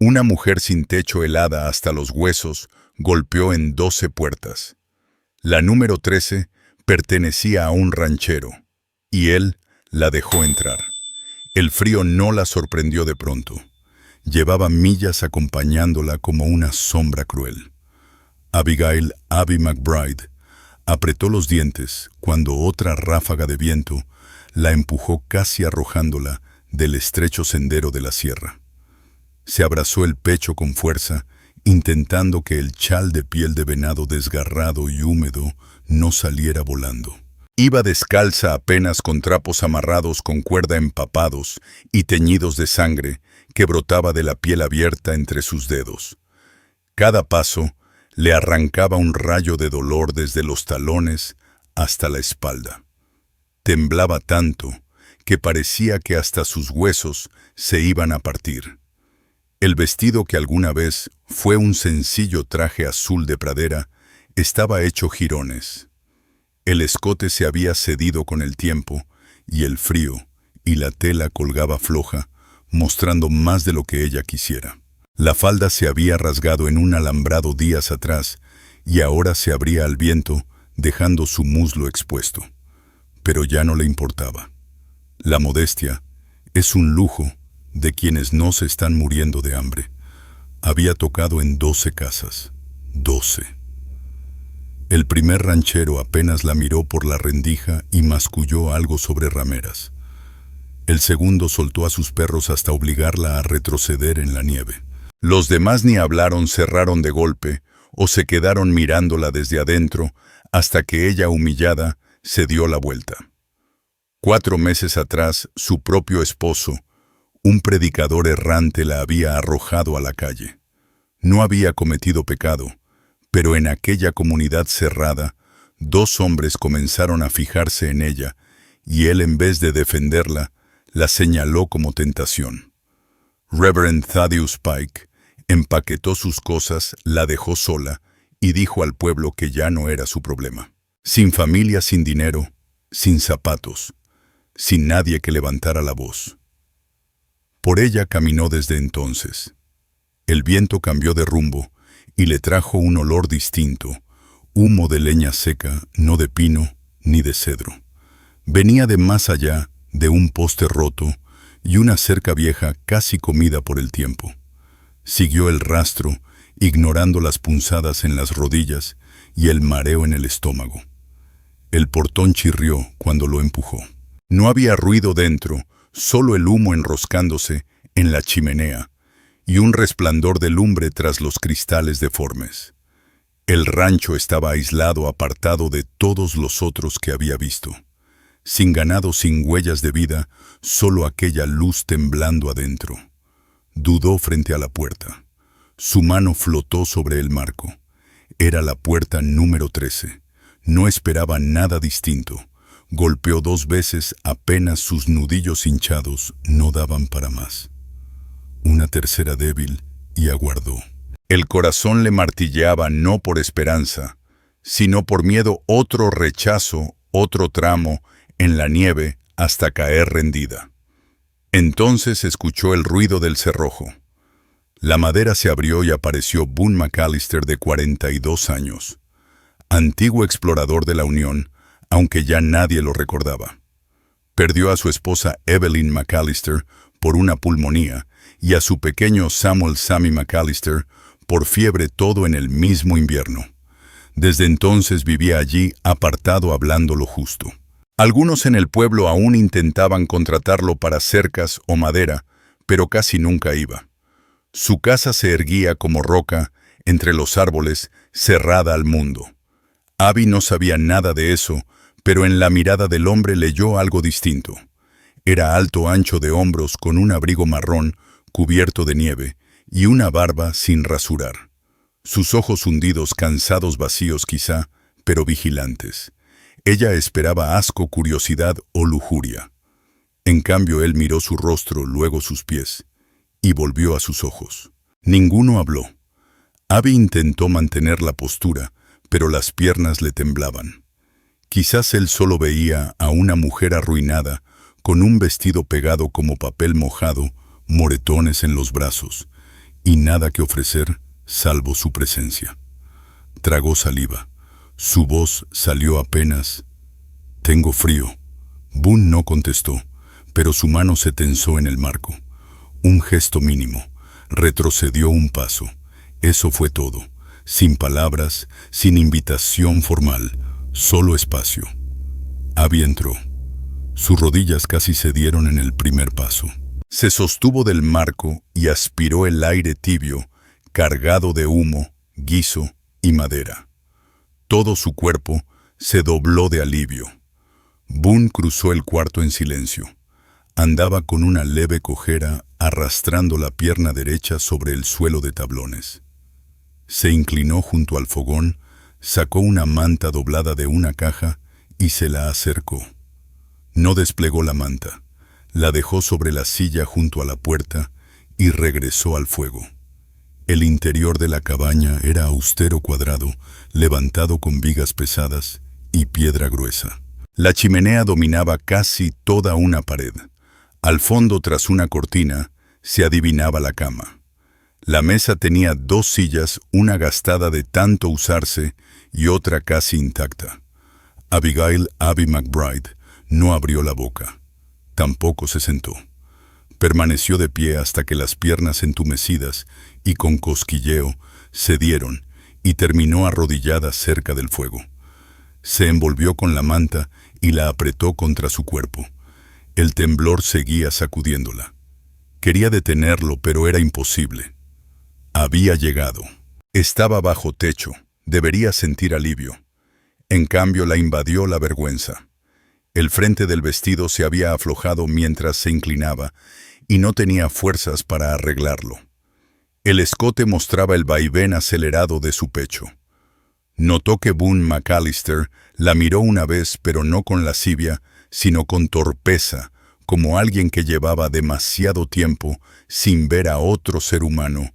Una mujer sin techo, helada hasta los huesos, golpeó en 12 puertas. La número 13 pertenecía a un ranchero, y él la dejó entrar. El frío no la sorprendió de pronto. Llevaba millas acompañándola como una sombra cruel. Abigail Abby McBride apretó los dientes cuando otra ráfaga de viento la empujó casi arrojándola del estrecho sendero de la sierra. Se abrazó el pecho con fuerza, intentando que el chal de piel de venado desgarrado y húmedo no saliera volando. Iba descalza apenas con trapos amarrados con cuerda empapados y teñidos de sangre que brotaba de la piel abierta entre sus dedos. Cada paso le arrancaba un rayo de dolor desde los talones hasta la espalda. Temblaba tanto que parecía que hasta sus huesos se iban a partir. El vestido, que alguna vez fue un sencillo traje azul de pradera, estaba hecho jirones. El escote se había cedido con el tiempo, y el frío y la tela colgaba floja, mostrando más de lo que ella quisiera. La falda se había rasgado en un alambrado días atrás, y ahora se abría al viento, dejando su muslo expuesto. Pero ya no le importaba. La modestia es un lujo de quienes no se están muriendo de hambre. Había tocado en 12 casas. 12. El primer ranchero apenas la miró por la rendija y masculló algo sobre rameras. El segundo soltó a sus perros hasta obligarla a retroceder en la nieve. Los demás ni hablaron, cerraron de golpe o se quedaron mirándola desde adentro hasta que ella, humillada, se dio la vuelta. 4 meses atrás, su propio esposo, un predicador errante, la había arrojado a la calle. No había cometido pecado, pero en aquella comunidad cerrada, 2 hombres comenzaron a fijarse en ella, y él, en vez de defenderla, la señaló como tentación. Reverend Thaddeus Pike empaquetó sus cosas, la dejó sola y dijo al pueblo que ya no era su problema. Sin familia, sin dinero, sin zapatos, sin nadie que levantara la voz. Por ella caminó desde entonces. El viento cambió de rumbo y le trajo un olor distinto, humo de leña seca, no de pino ni de cedro. Venía de más allá, de un poste roto y una cerca vieja casi comida por el tiempo. Siguió el rastro, ignorando las punzadas en las rodillas y el mareo en el estómago. El portón chirrió cuando lo empujó. No había ruido dentro, solo el humo enroscándose en la chimenea y un resplandor de lumbre tras los cristales deformes. El rancho estaba aislado, apartado de todos los otros que había visto. Sin ganado, sin huellas de vida, solo aquella luz temblando adentro. Dudó frente a la puerta. Su mano flotó sobre el marco. Era la puerta número 13. No esperaba nada distinto. Golpeó 2 veces, apenas sus nudillos hinchados no daban para más. Una tercera débil y aguardó. El corazón le martilleaba no por esperanza, sino por miedo, otro rechazo, otro tramo en la nieve hasta caer rendida. Entonces escuchó el ruido del cerrojo. La madera se abrió y apareció Boone McAllister, de 42 años. Antiguo explorador de la Unión, aunque ya nadie lo recordaba. Perdió a su esposa Evelyn McAllister por una pulmonía y a su pequeño Samuel Sammy McAllister por fiebre, todo en el mismo invierno. Desde entonces vivía allí, apartado, hablando lo justo. Algunos en el pueblo aún intentaban contratarlo para cercas o madera, pero casi nunca iba. Su casa se erguía como roca entre los árboles, cerrada al mundo. Abby no sabía nada de eso, pero en la mirada del hombre leyó algo distinto. Era alto, ancho de hombros, con un abrigo marrón cubierto de nieve y una barba sin rasurar. Sus ojos hundidos, cansados, vacíos quizá, pero vigilantes. Ella esperaba asco, curiosidad o lujuria. En cambio, él miró su rostro, luego sus pies, y volvió a sus ojos. Ninguno habló. Abby intentó mantener la postura, pero las piernas le temblaban. Quizás él solo veía a una mujer arruinada, con un vestido pegado como papel mojado, moretones en los brazos. y nada que ofrecer salvo su presencia. Tragó saliva. Su voz salió apenas: «Tengo frío». Boone no contestó, pero su mano se tensó en el marco. Un gesto mínimo. Retrocedió un paso. Eso fue todo. Sin palabras, sin invitación formal, solo espacio. Abby entró. Sus rodillas casi cedieron en el primer paso. Se sostuvo del marco y aspiró el aire tibio, cargado de humo, guiso y madera. Todo su cuerpo se dobló de alivio. Boone cruzó el cuarto en silencio. Andaba con una leve cojera, arrastrando la pierna derecha sobre el suelo de tablones. Se inclinó junto al fogón, sacó una manta doblada de una caja y se la acercó. No desplegó la manta, la dejó sobre la silla junto a la puerta y regresó al fuego. El interior de la cabaña era austero cuadrado, levantado con vigas pesadas y piedra gruesa. La chimenea dominaba casi toda una pared. Al fondo, tras una cortina, se adivinaba la cama. La mesa tenía 2 sillas, una gastada de tanto usarse y otra casi intacta. Abigail Abby McBride no abrió la boca. Tampoco se sentó. Permaneció de pie hasta que las piernas entumecidas y con cosquilleo cedieron y terminó arrodillada cerca del fuego. Se envolvió con la manta y la apretó contra su cuerpo. El temblor seguía sacudiéndola. Quería detenerlo, pero era imposible. Había llegado. Estaba bajo techo. Debería sentir alivio. En cambio, la invadió la vergüenza. El frente del vestido se había aflojado mientras se inclinaba y no tenía fuerzas para arreglarlo. El escote mostraba el vaivén acelerado de su pecho. Notó que Boone McAllister la miró una vez, pero no con lascivia, sino con torpeza, como alguien que llevaba demasiado tiempo sin ver a otro ser humano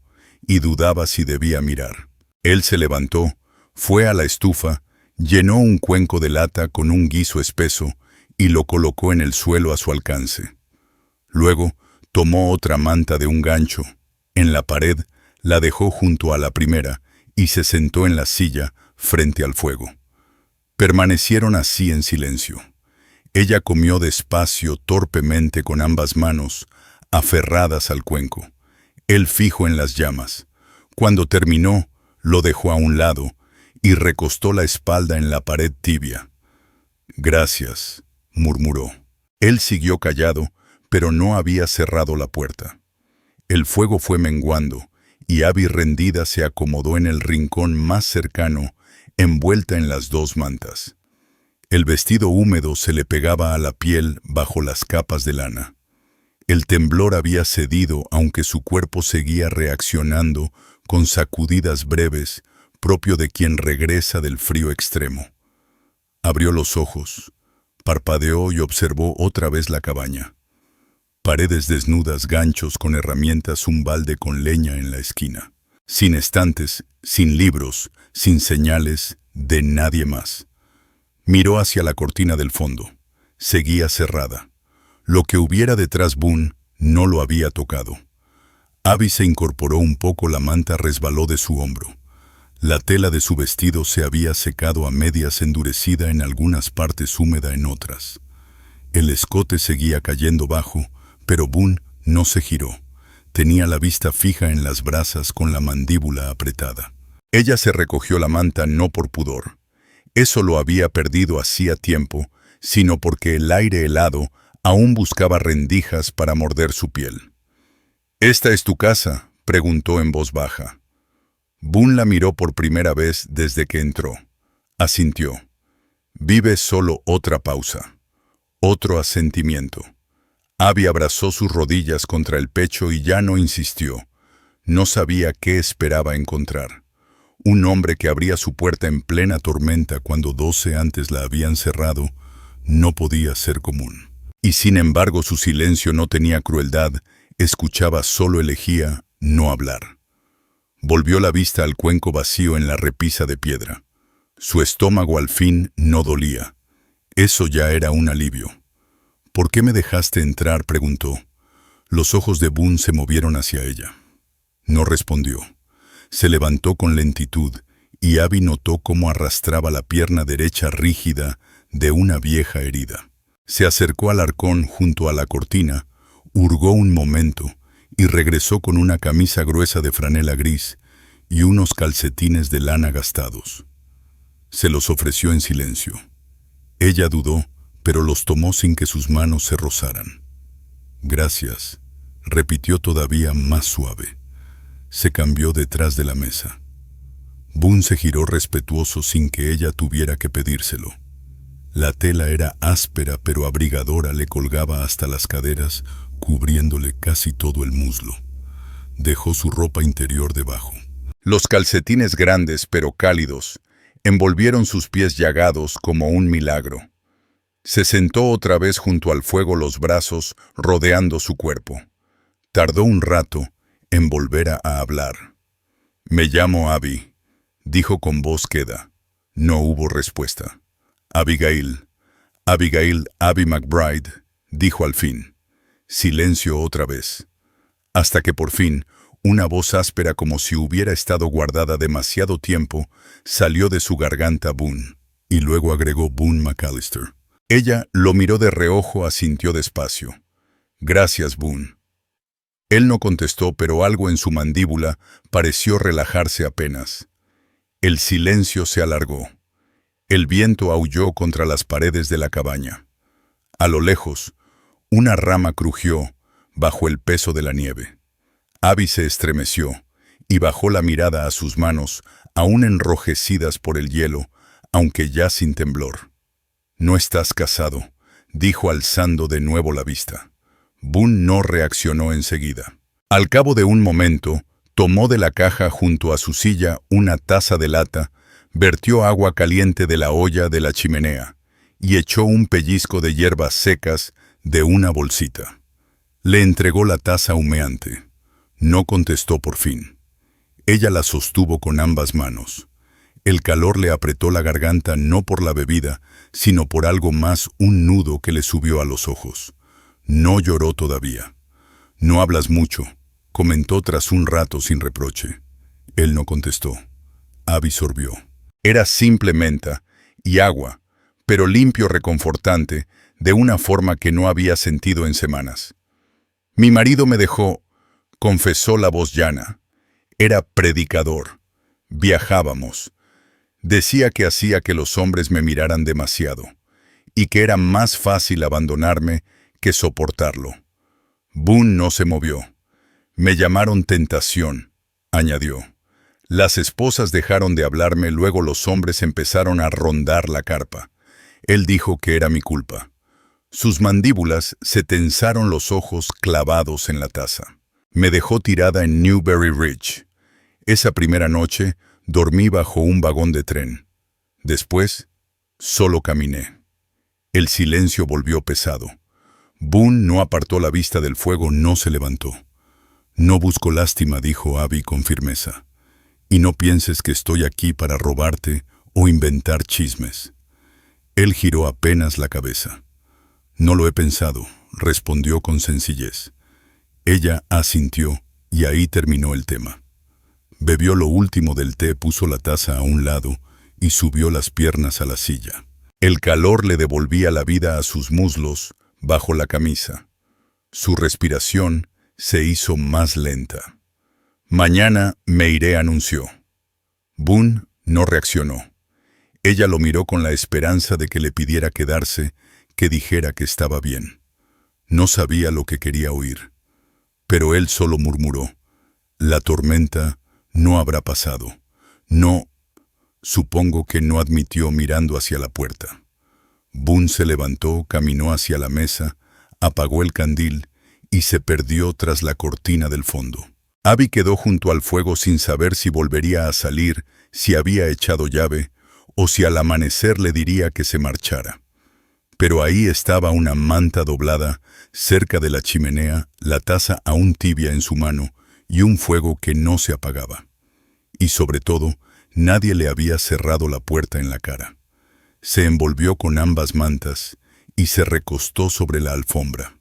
y dudaba si debía mirar. Él se levantó, fue a la estufa, llenó un cuenco de lata con un guiso espeso y lo colocó en el suelo a su alcance. Luego tomó otra manta de un gancho. En la pared la dejó junto a la primera y se sentó en la silla frente al fuego. Permanecieron así en silencio. Ella comió despacio, torpemente, con ambas manos aferradas al cuenco, él fijo en las llamas. Cuando terminó, lo dejó a un lado y recostó la espalda en la pared tibia. «Gracias», murmuró. Él siguió callado, pero no había cerrado la puerta. El fuego fue menguando y Abby, rendida, se acomodó en el rincón más cercano, envuelta en las 2 mantas. El vestido húmedo se le pegaba a la piel bajo las capas de lana. El temblor había cedido, aunque su cuerpo seguía reaccionando con sacudidas breves, propio de quien regresa del frío extremo. Abrió los ojos, parpadeó y observó otra vez la cabaña. Paredes desnudas, ganchos con herramientas, un balde con leña en la esquina. Sin estantes, sin libros, sin señales de nadie más. Miró hacia la cortina del fondo. Seguía cerrada. Lo que hubiera detrás Boone no lo había tocado. Abby se incorporó un poco, la manta resbaló de su hombro. La tela de su vestido se había secado a medias, endurecida en algunas partes, húmeda en otras. El escote seguía cayendo bajo, pero Boone no se giró. Tenía la vista fija en las brasas, con la mandíbula apretada. Ella se recogió la manta no por pudor. Eso lo había perdido hacía tiempo, sino porque el aire helado aún buscaba rendijas para morder su piel. «¿Esta es tu casa?», preguntó en voz baja. Boone la miró por primera vez desde que entró. Asintió. Vive solo otra pausa. Otro asentimiento. Abby abrazó sus rodillas contra el pecho y ya no insistió. No sabía qué esperaba encontrar. Un hombre que abría su puerta en plena tormenta cuando 12 antes la habían cerrado no podía ser común. Y sin embargo su silencio no tenía crueldad, escuchaba, solo elegía no hablar. Volvió la vista al cuenco vacío en la repisa de piedra. Su estómago al fin no dolía. Eso ya era un alivio. «¿Por qué me dejaste entrar?», preguntó. Los ojos de Boone se movieron hacia ella. No respondió. Se levantó con lentitud y Abby notó cómo arrastraba la pierna derecha rígida de una vieja herida. Se acercó al arcón junto a la cortina, hurgó un momento y regresó con una camisa gruesa de franela gris y unos calcetines de lana gastados. Se los ofreció en silencio. Ella dudó, pero los tomó sin que sus manos se rozaran. «Gracias», repitió todavía más suave. Se cambió detrás de la mesa. Boone se giró respetuoso sin que ella tuviera que pedírselo. La tela era áspera pero abrigadora, le colgaba hasta las caderas, cubriéndole casi todo el muslo. Dejó su ropa interior debajo. Los calcetines grandes pero cálidos envolvieron sus pies llagados como un milagro. Se sentó otra vez junto al fuego, los brazos rodeando su cuerpo. Tardó un rato en volver a hablar. «Me llamo Abby», dijo con voz queda. No hubo respuesta. «Abigail. Abigail Abby McBride», dijo al fin. Silencio otra vez. Hasta que por fin, una voz áspera como si hubiera estado guardada demasiado tiempo, salió de su garganta. «Boone», y luego agregó «Boone McAllister». Ella lo miró de reojo, asintió despacio. «Gracias, Boone». Él no contestó, pero algo en su mandíbula pareció relajarse apenas. El silencio se alargó. El viento aulló contra las paredes de la cabaña. A lo lejos, una rama crujió bajo el peso de la nieve. Abby se estremeció y bajó la mirada a sus manos, aún enrojecidas por el hielo, aunque ya sin temblor. «No estás casado», dijo alzando de nuevo la vista. Boone no reaccionó enseguida. Al cabo de un momento, tomó de la caja junto a su silla una taza de lata, vertió agua caliente de la olla de la chimenea y echó un pellizco de hierbas secas de una bolsita. Le entregó la taza humeante. No contestó por fin. Ella la sostuvo con ambas manos. El calor le apretó la garganta, no por la bebida, sino por algo más, un nudo que le subió a los ojos. No lloró todavía. «No hablas mucho», comentó tras un rato sin reproche. Él no contestó. Abby sorbió. Era simple menta y agua, pero limpio, reconfortante, de una forma que no había sentido en semanas. «Mi marido me dejó», confesó la voz llana. «Era predicador. Viajábamos. Decía que hacía que los hombres me miraran demasiado, y que era más fácil abandonarme que soportarlo». Boone no se movió. «Me llamaron tentación», añadió. «Las esposas dejaron de hablarme, luego los hombres empezaron a rondar la carpa. Él dijo que era mi culpa». Sus mandíbulas se tensaron, los ojos clavados en la taza. «Me dejó tirada en Newberry Ridge. Esa primera noche dormí bajo un vagón de tren. Después, solo caminé». El silencio volvió pesado. Boone no apartó la vista del fuego, no se levantó. «No busco lástima», dijo Abby con firmeza. «Y no pienses que estoy aquí para robarte o inventar chismes». Él giró apenas la cabeza. «No lo he pensado», respondió con sencillez. Ella asintió y ahí terminó el tema. Bebió lo último del té, puso la taza a un lado y subió las piernas a la silla. El calor le devolvía la vida a sus muslos bajo la camisa. Su respiración se hizo más lenta. «Mañana me iré», anunció. Boone no reaccionó. Ella lo miró con la esperanza de que le pidiera quedarse, que dijera que estaba bien. No sabía lo que quería oír. Pero él solo murmuró: «La tormenta no habrá pasado. No». Supongo que no, admitió mirando hacia la puerta. Boone se levantó, caminó hacia la mesa, apagó el candil y se perdió tras la cortina del fondo. Abby quedó junto al fuego sin saber si volvería a salir, si había echado llave, o si al amanecer le diría que se marchara. Pero ahí estaba una manta doblada, cerca de la chimenea, la taza aún tibia en su mano y un fuego que no se apagaba. Y sobre todo, nadie le había cerrado la puerta en la cara. Se envolvió con ambas mantas y se recostó sobre la alfombra.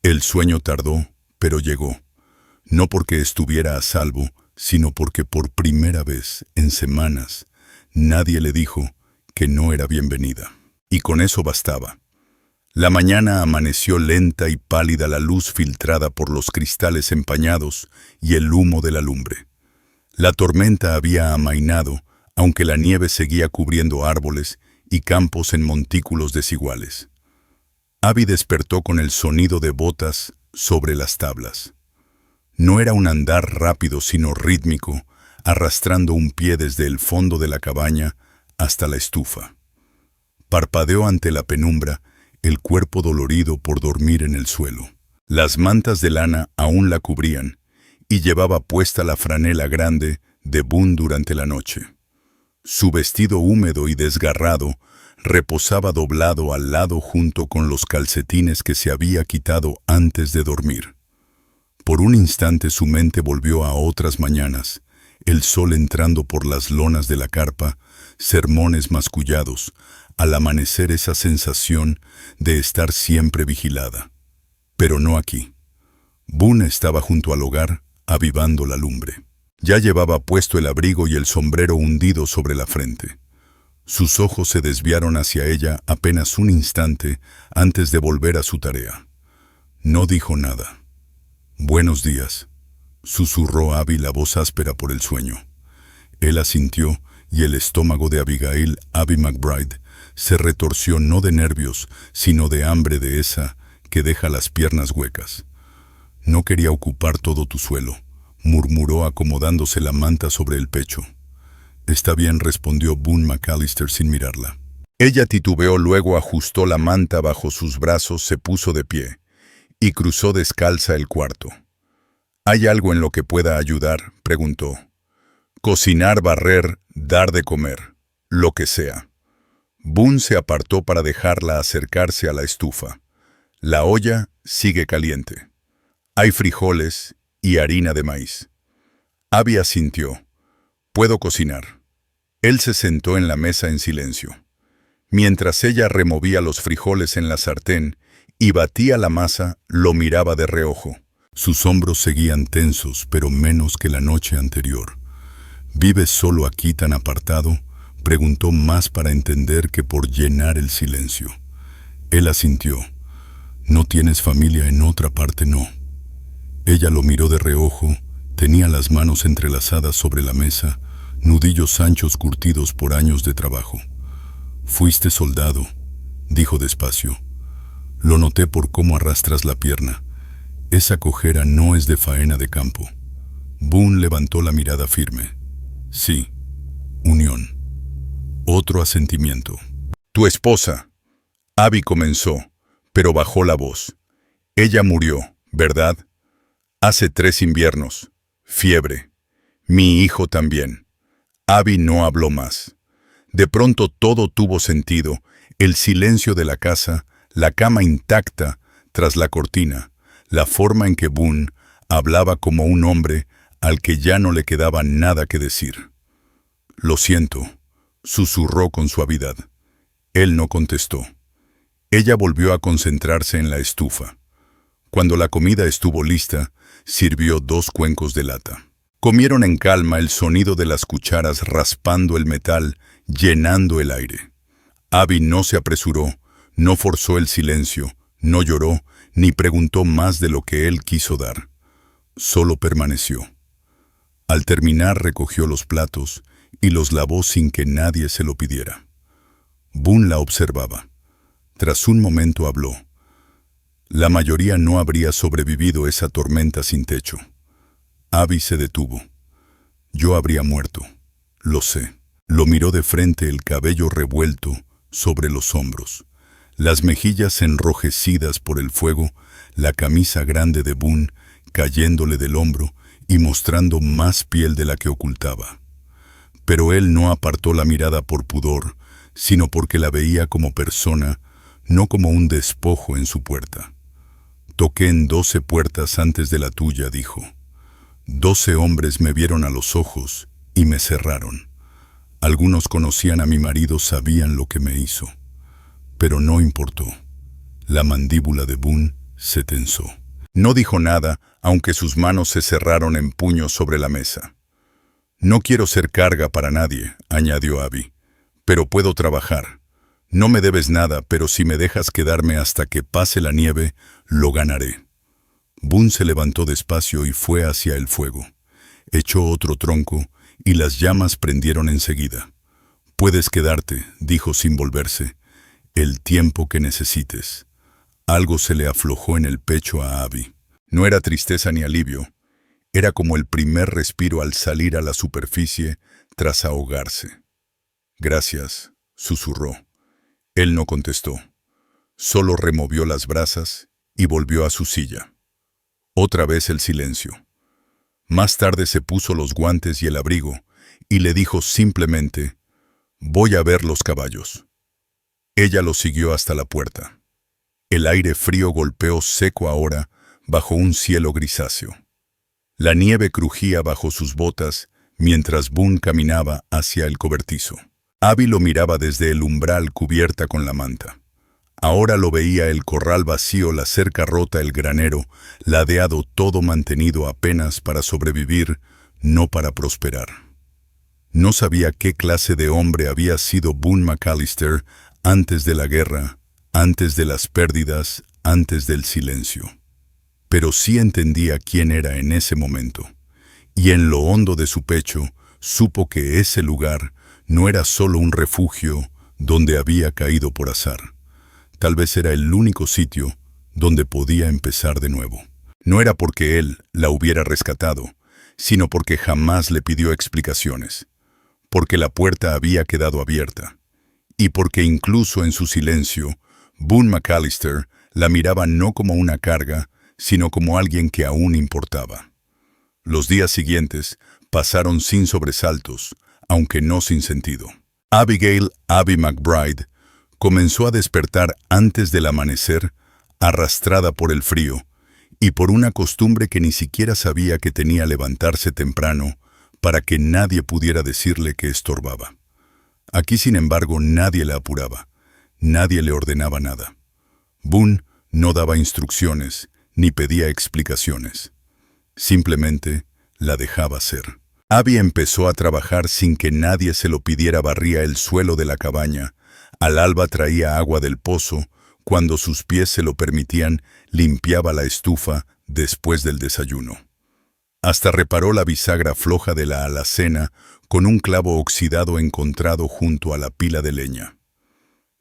El sueño tardó, pero llegó. No porque estuviera a salvo, sino porque por primera vez en semanas nadie le dijo que no era bienvenida. Y con eso bastaba. La mañana amaneció lenta y pálida, la luz filtrada por los cristales empañados y el humo de la lumbre. La tormenta había amainado, aunque la nieve seguía cubriendo árboles y campos en montículos desiguales. Abby despertó con el sonido de botas sobre las tablas. No era un andar rápido, sino rítmico, arrastrando un pie desde el fondo de la cabaña hasta la estufa. Parpadeó ante la penumbra, el cuerpo dolorido por dormir en el suelo. Las mantas de lana aún la cubrían, y llevaba puesta la franela grande de Boone durante la noche. Su vestido húmedo y desgarrado reposaba doblado al lado junto con los calcetines que se había quitado antes de dormir. Por un instante su mente volvió a otras mañanas, el sol entrando por las lonas de la carpa, sermones mascullados, al amanecer esa sensación de estar siempre vigilada. Pero no aquí. Boone estaba junto al hogar, avivando la lumbre. Ya llevaba puesto el abrigo y el sombrero hundido sobre la frente. Sus ojos se desviaron hacia ella apenas un instante antes de volver a su tarea. No dijo nada. «Buenos días», susurró Abby, la voz áspera por el sueño. Él asintió y el estómago de Abigail Abby McBride se retorció no de nervios, sino de hambre, de esa que deja las piernas huecas. «No quería ocupar todo tu suelo», murmuró acomodándose la manta sobre el pecho. «Está bien», respondió Boone McAllister sin mirarla. Ella titubeó, luego ajustó la manta bajo sus brazos, se puso de pie y cruzó descalza el cuarto. «¿Hay algo en lo que pueda ayudar?», preguntó. «Cocinar, barrer, dar de comer, lo que sea». Boone se apartó para dejarla acercarse a la estufa. «La olla sigue caliente. Hay frijoles y harina de maíz». Abby asintió. «Puedo cocinar». Él se sentó en la mesa en silencio. Mientras ella removía los frijoles en la sartén y batía la masa, lo miraba de reojo. Sus hombros seguían tensos, pero menos que la noche anterior. «¿Vives solo aquí tan apartado?», preguntó, más para entender que por llenar el silencio. Él asintió. «¿No tienes familia en otra parte?». «No». Ella lo miró de reojo, tenía las manos entrelazadas sobre la mesa, nudillos anchos curtidos por años de trabajo. «Fuiste soldado», dijo despacio. «Lo noté por cómo arrastras la pierna. Esa cojera no es de faena de campo». Boone levantó la mirada firme. «Sí, unión». Otro asentimiento. «Tu esposa», Abby comenzó, pero bajó la voz. «Ella murió, ¿verdad? Hace 3 inviernos. Fiebre. Mi hijo también». Abby no habló más. De pronto todo tuvo sentido, el silencio de la casa, la cama intacta tras la cortina, la forma en que Boone hablaba como un hombre al que ya no le quedaba nada que decir. «Lo siento», susurró con suavidad. Él no contestó. Ella volvió a concentrarse en la estufa. Cuando la comida estuvo lista, sirvió 2 cuencos de lata. Comieron en calma, el sonido de las cucharas raspando el metal, llenando el aire. Abby no se apresuró, no forzó el silencio, no lloró, ni preguntó más de lo que él quiso dar. Solo permaneció. Al terminar recogió los platos y los lavó sin que nadie se lo pidiera. Boone la observaba. Tras un momento habló. La mayoría no habría sobrevivido esa tormenta sin techo. Abby se detuvo. «Yo habría muerto. Lo sé». Lo miró de frente, el cabello revuelto sobre los hombros, las mejillas enrojecidas por el fuego, la camisa grande de Boone cayéndole del hombro y mostrando más piel de la que ocultaba. Pero él no apartó la mirada por pudor, sino porque la veía como persona, no como un despojo en su puerta. «Toqué en 12 puertas antes de la tuya», dijo. «12 hombres me vieron a los ojos y me cerraron. Algunos conocían a mi marido, sabían lo que me hizo. Pero no importó». La mandíbula de Boone se tensó. No dijo nada, aunque sus manos se cerraron en puños sobre la mesa. «No quiero ser carga para nadie», añadió Abby, «pero puedo trabajar. No me debes nada, pero si me dejas quedarme hasta que pase la nieve, lo ganaré». Boone se levantó despacio y fue hacia el fuego. Echó otro tronco y las llamas prendieron enseguida. «Puedes quedarte», dijo sin volverse, «el tiempo que necesites». Algo se le aflojó en el pecho a Abby. No era tristeza ni alivio. Era como el primer respiro al salir a la superficie tras ahogarse. «Gracias», susurró. Él no contestó. Solo removió las brasas y volvió a su silla. Otra vez el silencio. Más tarde se puso los guantes y el abrigo y le dijo simplemente: «Voy a ver los caballos». Ella lo siguió hasta la puerta. El aire frío golpeó seco ahora bajo un cielo grisáceo. La nieve crujía bajo sus botas mientras Boone caminaba hacia el cobertizo. Abby lo miraba desde el umbral cubierta con la manta. Ahora lo veía el corral vacío, la cerca rota, el granero, ladeado, todo mantenido apenas para sobrevivir, no para prosperar. No sabía qué clase de hombre había sido Boone McAllister antes de la guerra, antes de las pérdidas, antes del silencio. Pero sí entendía quién era en ese momento, y en lo hondo de su pecho supo que ese lugar no era solo un refugio donde había caído por azar. Tal vez era el único sitio donde podía empezar de nuevo. No era porque él la hubiera rescatado, sino porque jamás le pidió explicaciones, porque la puerta había quedado abierta, y porque incluso en su silencio, Boone McAllister la miraba no como una carga, sino como alguien que aún importaba. Los días siguientes pasaron sin sobresaltos, aunque no sin sentido. Abigail «Abby» McBride comenzó a despertar antes del amanecer, arrastrada por el frío, y por una costumbre que ni siquiera sabía que tenía levantarse temprano para que nadie pudiera decirle que estorbaba. Aquí, sin embargo, nadie la apuraba, nadie le ordenaba nada. Boone no daba instrucciones ni pedía explicaciones. Simplemente la dejaba ser. Abby empezó a trabajar sin que nadie se lo pidiera. Barría el suelo de la cabaña. Al alba traía agua del pozo. Cuando sus pies se lo permitían, limpiaba la estufa después del desayuno. Hasta reparó la bisagra floja de la alacena con un clavo oxidado encontrado junto a la pila de leña.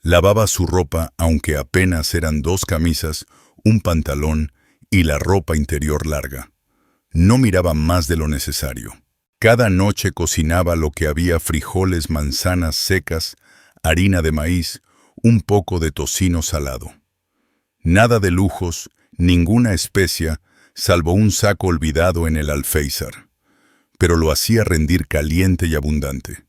Lavaba su ropa, aunque apenas eran 2 camisas, un pantalón y la ropa interior larga. No miraba más de lo necesario. Cada noche cocinaba lo que había: frijoles, manzanas secas, harina de maíz, un poco de tocino salado. Nada de lujos, ninguna especia, salvo un saco olvidado en el alféizar. Pero lo hacía rendir caliente y abundante.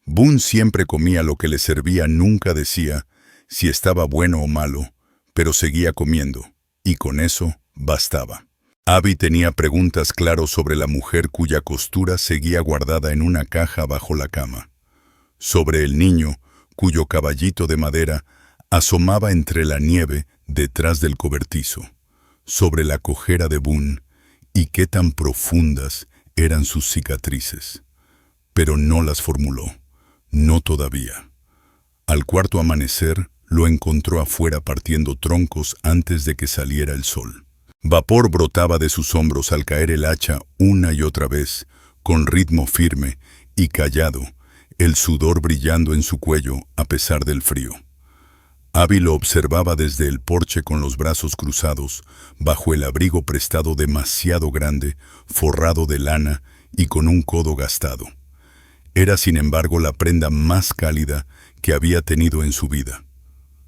Boone siempre comía lo que le servía, nunca decía si estaba bueno o malo, pero seguía comiendo, y con eso bastaba. Abby tenía preguntas claras sobre la mujer cuya costura seguía guardada en una caja bajo la cama, sobre el niño cuyo caballito de madera asomaba entre la nieve detrás del cobertizo, sobre la cojera de Boone y qué tan profundas eran sus cicatrices. Pero no las formuló, no todavía. Al cuarto amanecer lo encontró afuera partiendo troncos antes de que saliera el sol. Vapor brotaba de sus hombros al caer el hacha una y otra vez, con ritmo firme y callado, el sudor brillando en su cuello a pesar del frío. Abby lo observaba desde el porche con los brazos cruzados, bajo el abrigo prestado demasiado grande, forrado de lana y con un codo gastado. Era, sin embargo, la prenda más cálida que había tenido en su vida.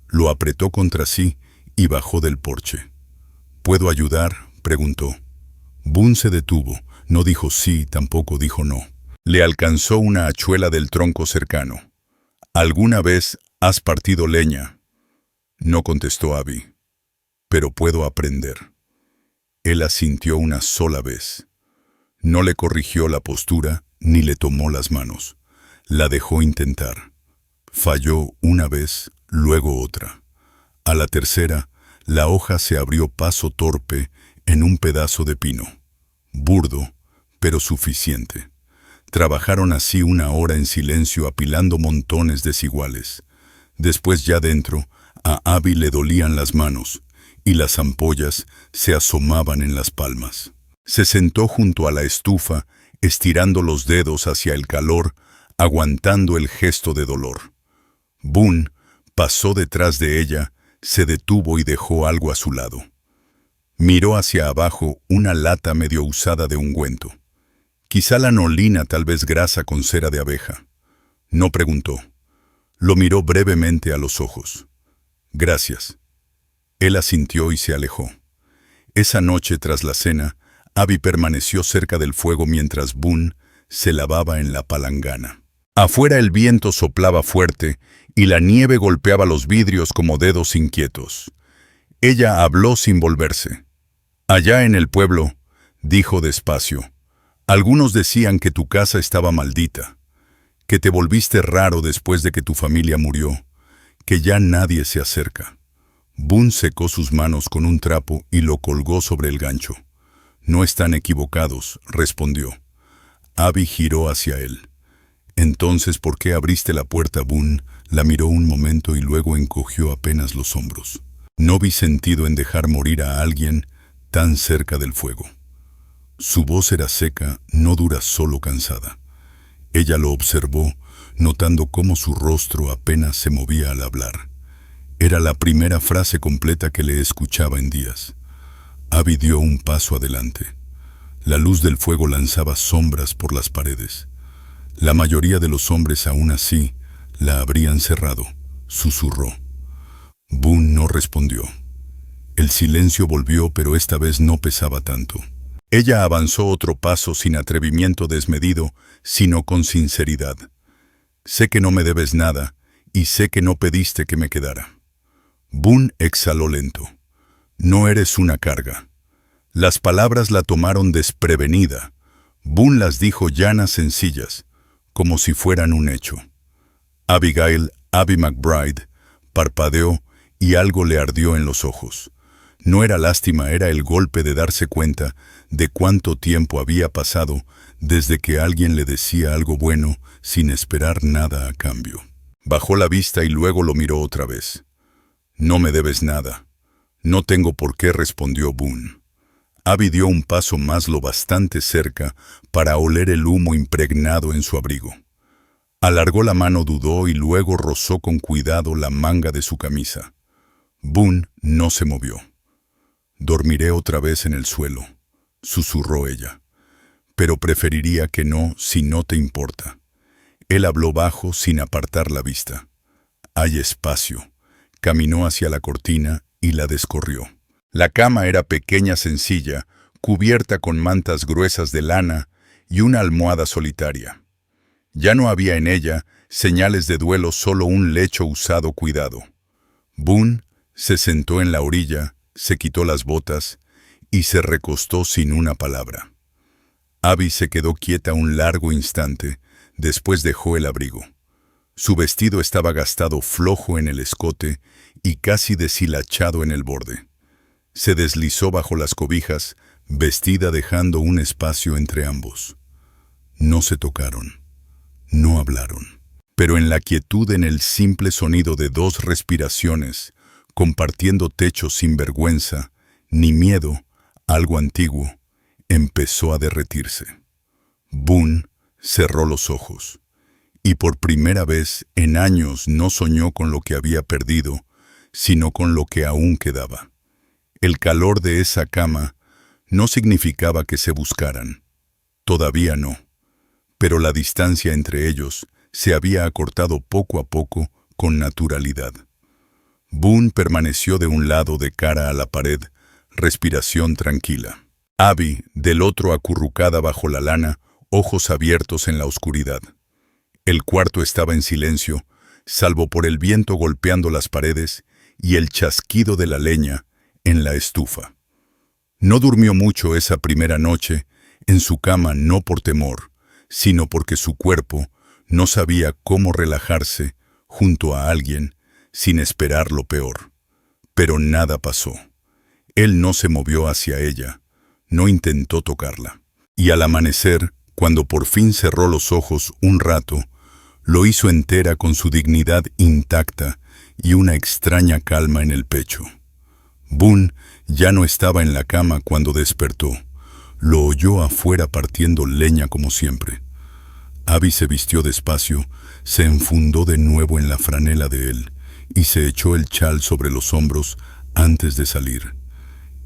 Lo apretó contra sí y bajó del porche. «¿Puedo ayudar?», preguntó. Boone se detuvo, no dijo sí, tampoco dijo no. Le alcanzó una hachuela del tronco cercano. «¿Alguna vez has partido leña?», no contestó Abby. «Pero puedo aprender». Él asintió una sola vez. No le corrigió la postura ni le tomó las manos. La dejó intentar. Falló una vez, luego otra. A la tercera, la hoja se abrió paso torpe en un pedazo de pino. Burdo, pero suficiente. Trabajaron así 1 hora en silencio apilando montones desiguales. Después ya dentro, a Abby le dolían las manos y las ampollas se asomaban en las palmas. Se sentó junto a la estufa, estirando los dedos hacia el calor, aguantando el gesto de dolor. Boone pasó detrás de ella, se detuvo y dejó algo a su lado. Miró hacia abajo una lata medio usada de ungüento. Quizá lanolina, tal vez grasa con cera de abeja. No preguntó. Lo miró brevemente a los ojos. «Gracias». Él asintió y se alejó. Esa noche, tras la cena, Abby permaneció cerca del fuego mientras Boone se lavaba en la palangana. Afuera el viento soplaba fuerte y la nieve golpeaba los vidrios como dedos inquietos. Ella habló sin volverse. «Allá en el pueblo», dijo despacio, «algunos decían que tu casa estaba maldita, que te volviste raro después de que tu familia murió, que ya nadie se acerca». Boone secó sus manos con un trapo y lo colgó sobre el gancho. «No están equivocados», respondió. Abby giró hacia él. «Entonces, ¿por qué abriste la puerta?» Boone la miró un momento y luego encogió apenas los hombros. «No vi sentido en dejar morir a alguien tan cerca del fuego». Su voz era seca, no dura, solo cansada. Ella lo observó, notando cómo su rostro apenas se movía al hablar. Era la primera frase completa que le escuchaba en días. Abby dio un paso adelante. La luz del fuego lanzaba sombras por las paredes. La mayoría de los hombres aún así la habrían cerrado, susurró. Boone no respondió. El silencio volvió, pero esta vez no pesaba tanto. Ella avanzó otro paso sin atrevimiento desmedido, sino con sinceridad. «Sé que no me debes nada, y sé que no pediste que me quedara». Boone exhaló lento. «No eres una carga». Las palabras la tomaron desprevenida. Boone las dijo llanas, sencillas, como si fueran un hecho. Abby McBride, parpadeó y algo le ardió en los ojos. No era lástima, era el golpe de darse cuenta de cuánto tiempo había pasado desde que alguien le decía algo bueno sin esperar nada a cambio. Bajó la vista y luego lo miró otra vez. «No me debes nada». «No tengo por qué», respondió Boone. Abby dio un paso más, lo bastante cerca para oler el humo impregnado en su abrigo. Alargó la mano, dudó y luego rozó con cuidado la manga de su camisa. Boone no se movió. «Dormiré otra vez en el suelo», susurró ella. «Pero preferiría que no, si no te importa». Él habló bajo, sin apartar la vista. «Hay espacio». Caminó hacia la cortina y la descorrió. La cama era pequeña, sencilla, cubierta con mantas gruesas de lana y una almohada solitaria. Ya no había en ella señales de duelo, solo un lecho usado, cuidado. Boone se sentó en la orilla, se quitó las botas y se recostó sin una palabra. Abby se quedó quieta un largo instante, después dejó el abrigo. Su vestido estaba gastado, flojo en el escote y casi deshilachado en el borde. Se deslizó bajo las cobijas, vestida, dejando un espacio entre ambos. No se tocaron, no hablaron. Pero en la quietud, en el simple sonido de 2 respiraciones, compartiendo techo sin vergüenza, ni miedo, algo antiguo, empezó a derretirse. Boone cerró los ojos. Y por primera vez en años no soñó con lo que había perdido, sino con lo que aún quedaba. El calor de esa cama no significaba que se buscaran. Todavía no. Pero la distancia entre ellos se había acortado poco a poco con naturalidad. Boone permaneció de un lado, de cara a la pared, respiración tranquila. Abby, del otro, acurrucada bajo la lana, ojos abiertos en la oscuridad. El cuarto estaba en silencio, salvo por el viento golpeando las paredes y el chasquido de la leña en la estufa. No durmió mucho esa primera noche en su cama, no por temor, sino porque su cuerpo no sabía cómo relajarse junto a alguien sin esperar lo peor. Pero nada pasó. Él no se movió hacia ella, no intentó tocarla. Y al amanecer, cuando por fin cerró los ojos un rato, lo hizo entera con su dignidad intacta y una extraña calma en el pecho. Boone ya no estaba en la cama cuando despertó. Lo oyó afuera partiendo leña como siempre. Abby se vistió despacio, se enfundó de nuevo en la franela de él y se echó el chal sobre los hombros antes de salir.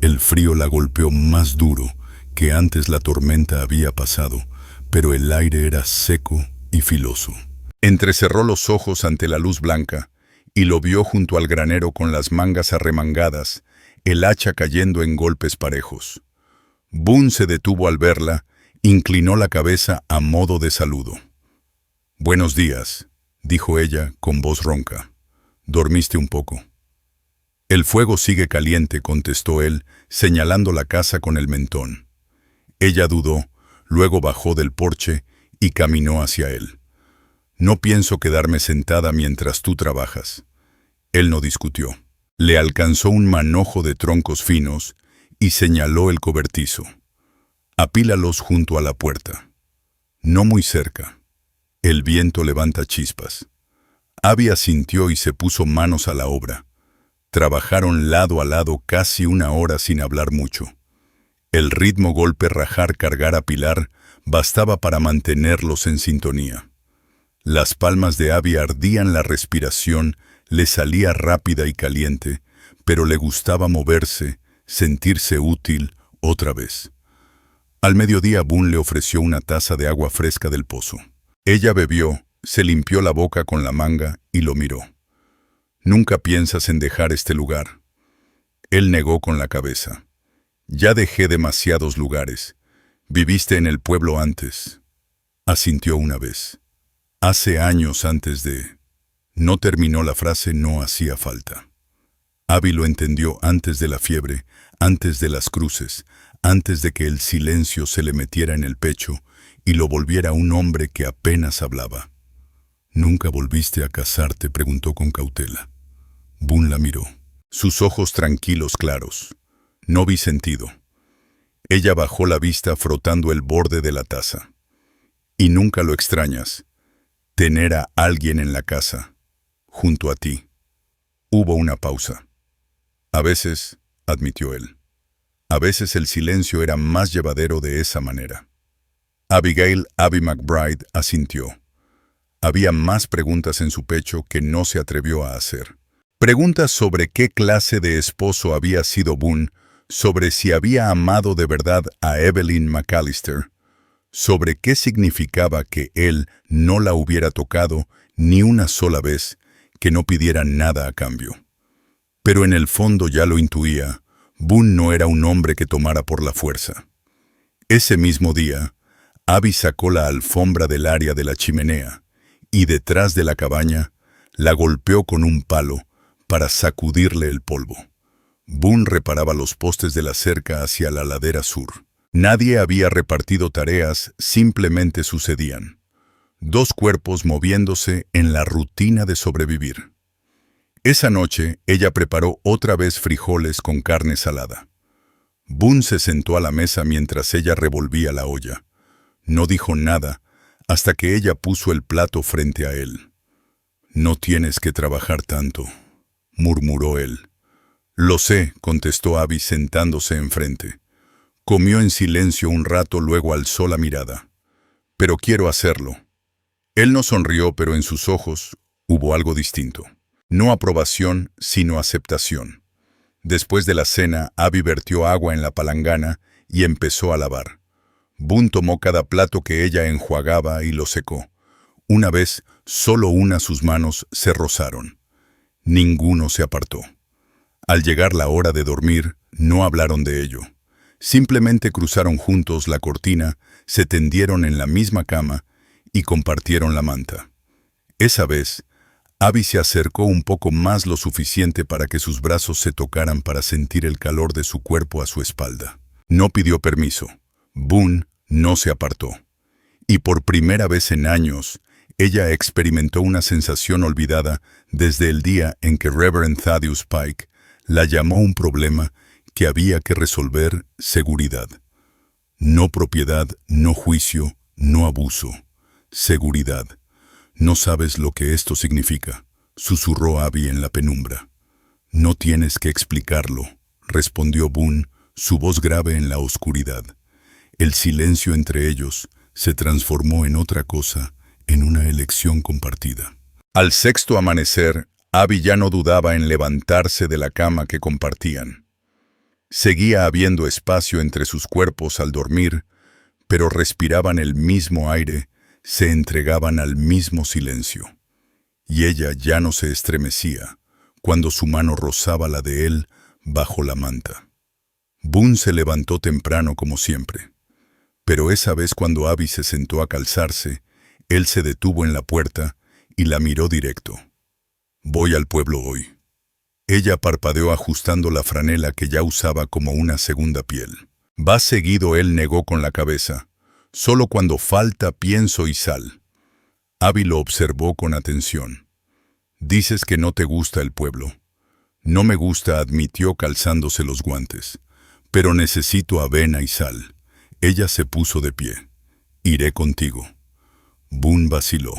El frío la golpeó más duro que antes la tormenta había pasado, pero el aire era seco y filoso. Entrecerró los ojos ante la luz blanca y lo vio junto al granero con las mangas arremangadas, el hacha cayendo en golpes parejos. Boone se detuvo al verla, inclinó la cabeza a modo de saludo. «Buenos días», dijo ella con voz ronca. «¿Dormiste un poco?» «El fuego sigue caliente», contestó él, señalando la casa con el mentón. Ella dudó, luego bajó del porche y caminó hacia él. «No pienso quedarme sentada mientras tú trabajas». Él no discutió. Le alcanzó un manojo de troncos finos y señaló el cobertizo. «Apílalos junto a la puerta. No muy cerca. El viento levanta chispas». Abby asintió y se puso manos a la obra. Trabajaron lado a lado casi una hora sin hablar mucho. El ritmo golpe rajar cargar apilar bastaba para mantenerlos en sintonía. Las palmas de Abby ardían, la respiración le salía rápida y caliente, pero le gustaba moverse, sentirse útil otra vez. Al mediodía Boone le ofreció una taza de agua fresca del pozo. Ella bebió, se limpió la boca con la manga y lo miró. «¿Nunca piensas en dejar este lugar?» Él negó con la cabeza. «Ya dejé demasiados lugares. Viviste en el pueblo antes». Asintió una vez. «Hace años antes de...» No terminó la frase, no hacía falta. Abby lo entendió antes de la fiebre, antes de las cruces, antes de que el silencio se le metiera en el pecho y lo volviera un hombre que apenas hablaba. «¿Nunca volviste a casarte?», preguntó con cautela. Boone la miró. Sus ojos tranquilos claros. «No vi sentido». Ella bajó la vista frotando el borde de la taza. «¿Y nunca lo extrañas? Tener a alguien en la casa, junto a ti». Hubo una pausa. «A veces», admitió él. «A veces el silencio era más llevadero de esa manera». Abigail Abby McBride asintió. Había más preguntas en su pecho que no se atrevió a hacer. Preguntas sobre qué clase de esposo había sido Boone, sobre si había amado de verdad a Evelyn McAllister, sobre qué significaba que él no la hubiera tocado ni una sola vez, que no pidiera nada a cambio. Pero en el fondo ya lo intuía, Boone no era un hombre que tomara por la fuerza. Ese mismo día, Abby sacó la alfombra del área de la chimenea y detrás de la cabaña la golpeó con un palo para sacudirle el polvo. Boone reparaba los postes de la cerca hacia la ladera sur. Nadie había repartido tareas, simplemente sucedían. Dos cuerpos moviéndose en la rutina de sobrevivir. Esa noche, ella preparó otra vez frijoles con carne salada. Boone se sentó a la mesa mientras ella revolvía la olla. No dijo nada hasta que ella puso el plato frente a él. «No tienes que trabajar tanto», murmuró él. «Lo sé», contestó Abby sentándose enfrente. Comió en silencio un rato, luego alzó la mirada. «Pero quiero hacerlo». Él no sonrió, pero en sus ojos hubo algo distinto. No aprobación, sino aceptación. Después de la cena, Abby vertió agua en la palangana y empezó a lavar. Boone tomó cada plato que ella enjuagaba y lo secó. Una vez, solo sus manos se rozaron. Ninguno se apartó. Al llegar la hora de dormir, no hablaron de ello. Simplemente cruzaron juntos la cortina, se tendieron en la misma cama y compartieron la manta. Esa vez, Abby se acercó un poco más, lo suficiente para que sus brazos se tocaran para sentir el calor de su cuerpo a su espalda. No pidió permiso. Boone no se apartó. Y por primera vez en años, ella experimentó una sensación olvidada desde el día en que Reverend Thaddeus Pike la llamó un problema que había que resolver seguridad. No propiedad, no juicio, no abuso. Seguridad. No sabes lo que esto significa, susurró Abby en la penumbra. No tienes que explicarlo, respondió Boone, su voz grave en la oscuridad. El silencio entre ellos se transformó en otra cosa, en una elección compartida. Al sexto amanecer, Abby ya no dudaba en levantarse de la cama que compartían. Seguía habiendo espacio entre sus cuerpos al dormir, pero respiraban el mismo aire, se entregaban al mismo silencio. Y ella ya no se estremecía cuando su mano rozaba la de él bajo la manta. Boone se levantó temprano como siempre. Pero esa vez cuando Abby se sentó a calzarse, él se detuvo en la puerta y la miró directo. «Voy al pueblo hoy». Ella parpadeó ajustando la franela que ya usaba como una segunda piel. «¿Vas seguido?», él negó con la cabeza. «Solo cuando falta pienso y sal». Abby lo observó con atención. «Dices que no te gusta el pueblo». «No me gusta», admitió calzándose los guantes. «Pero necesito avena y sal». Ella se puso de pie. «Iré contigo». Boone vaciló.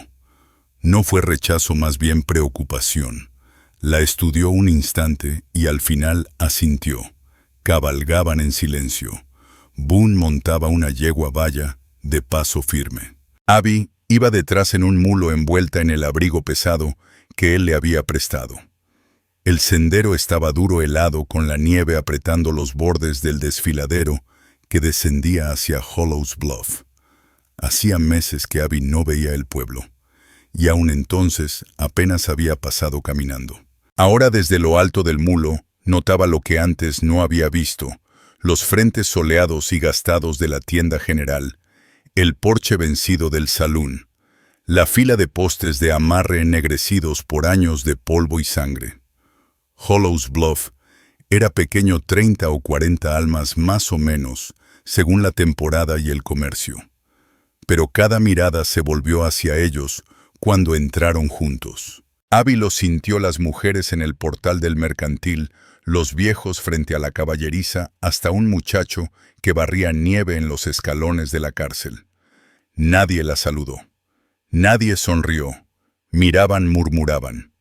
No fue rechazo, más bien preocupación. La estudió un instante y al final asintió. Cabalgaban en silencio. Boone montaba una yegua baya de paso firme. Abby iba detrás en un mulo envuelta en el abrigo pesado que él le había prestado. El sendero estaba duro, helado, con la nieve apretando los bordes del desfiladero que descendía hacia Hollows Bluff. Hacía meses que Abby no veía el pueblo, y aún entonces apenas había pasado caminando. Ahora desde lo alto del mulo notaba lo que antes no había visto: los frentes soleados y gastados de la tienda general, el porche vencido del salón, la fila de postes de amarre ennegrecidos por años de polvo y sangre. Hollows Bluff era pequeño, 30 o 40 almas más o menos, según la temporada y el comercio. Pero cada mirada se volvió hacia ellos cuando entraron juntos. Abby los sintió: las mujeres en el portal del mercantil, los viejos frente a la caballeriza, hasta un muchacho que barría nieve en los escalones de la cárcel. Nadie la saludó. Nadie sonrió. Miraban, murmuraban.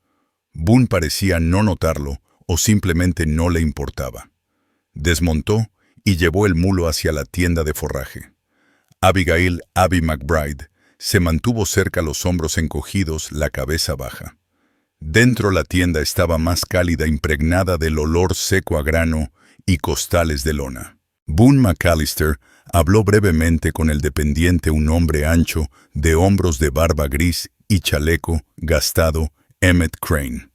Boone parecía no notarlo o simplemente no le importaba. Desmontó y llevó el mulo hacia la tienda de forraje. Abigail, Abby McBride, se mantuvo cerca, los hombros encogidos, la cabeza baja. Dentro la tienda estaba más cálida, impregnada del olor seco a grano y costales de lona. Boone McAllister habló brevemente con el dependiente, un hombre ancho, de hombros, de barba gris y chaleco gastado, Emmett Crane.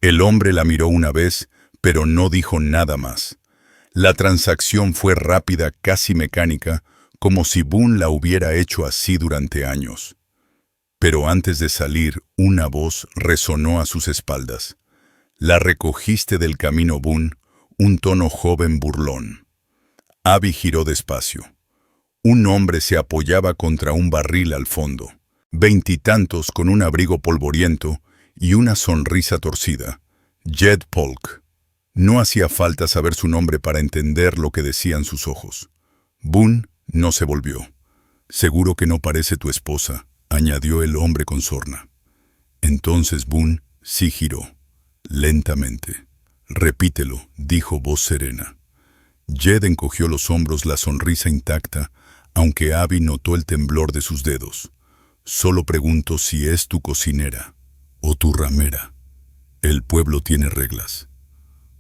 El hombre la miró una vez, pero no dijo nada más. La transacción fue rápida, casi mecánica, como si Boone la hubiera hecho así durante años. Pero antes de salir, una voz resonó a sus espaldas. «La recogiste del camino, Boone», un tono joven burlón. Abby giró despacio. Un hombre se apoyaba contra un barril al fondo. 20 y tantos, con un abrigo polvoriento y una sonrisa torcida. Jed Polk. No hacía falta saber su nombre para entender lo que decían sus ojos. Boone no se volvió. «Seguro que no parece tu esposa», añadió el hombre con sorna. Entonces Boone sí giró, lentamente. «Repítelo», dijo voz serena. Jed encogió los hombros, la sonrisa intacta, aunque Abby notó el temblor de sus dedos. «Solo pregunto si es tu cocinera o tu ramera. El pueblo tiene reglas».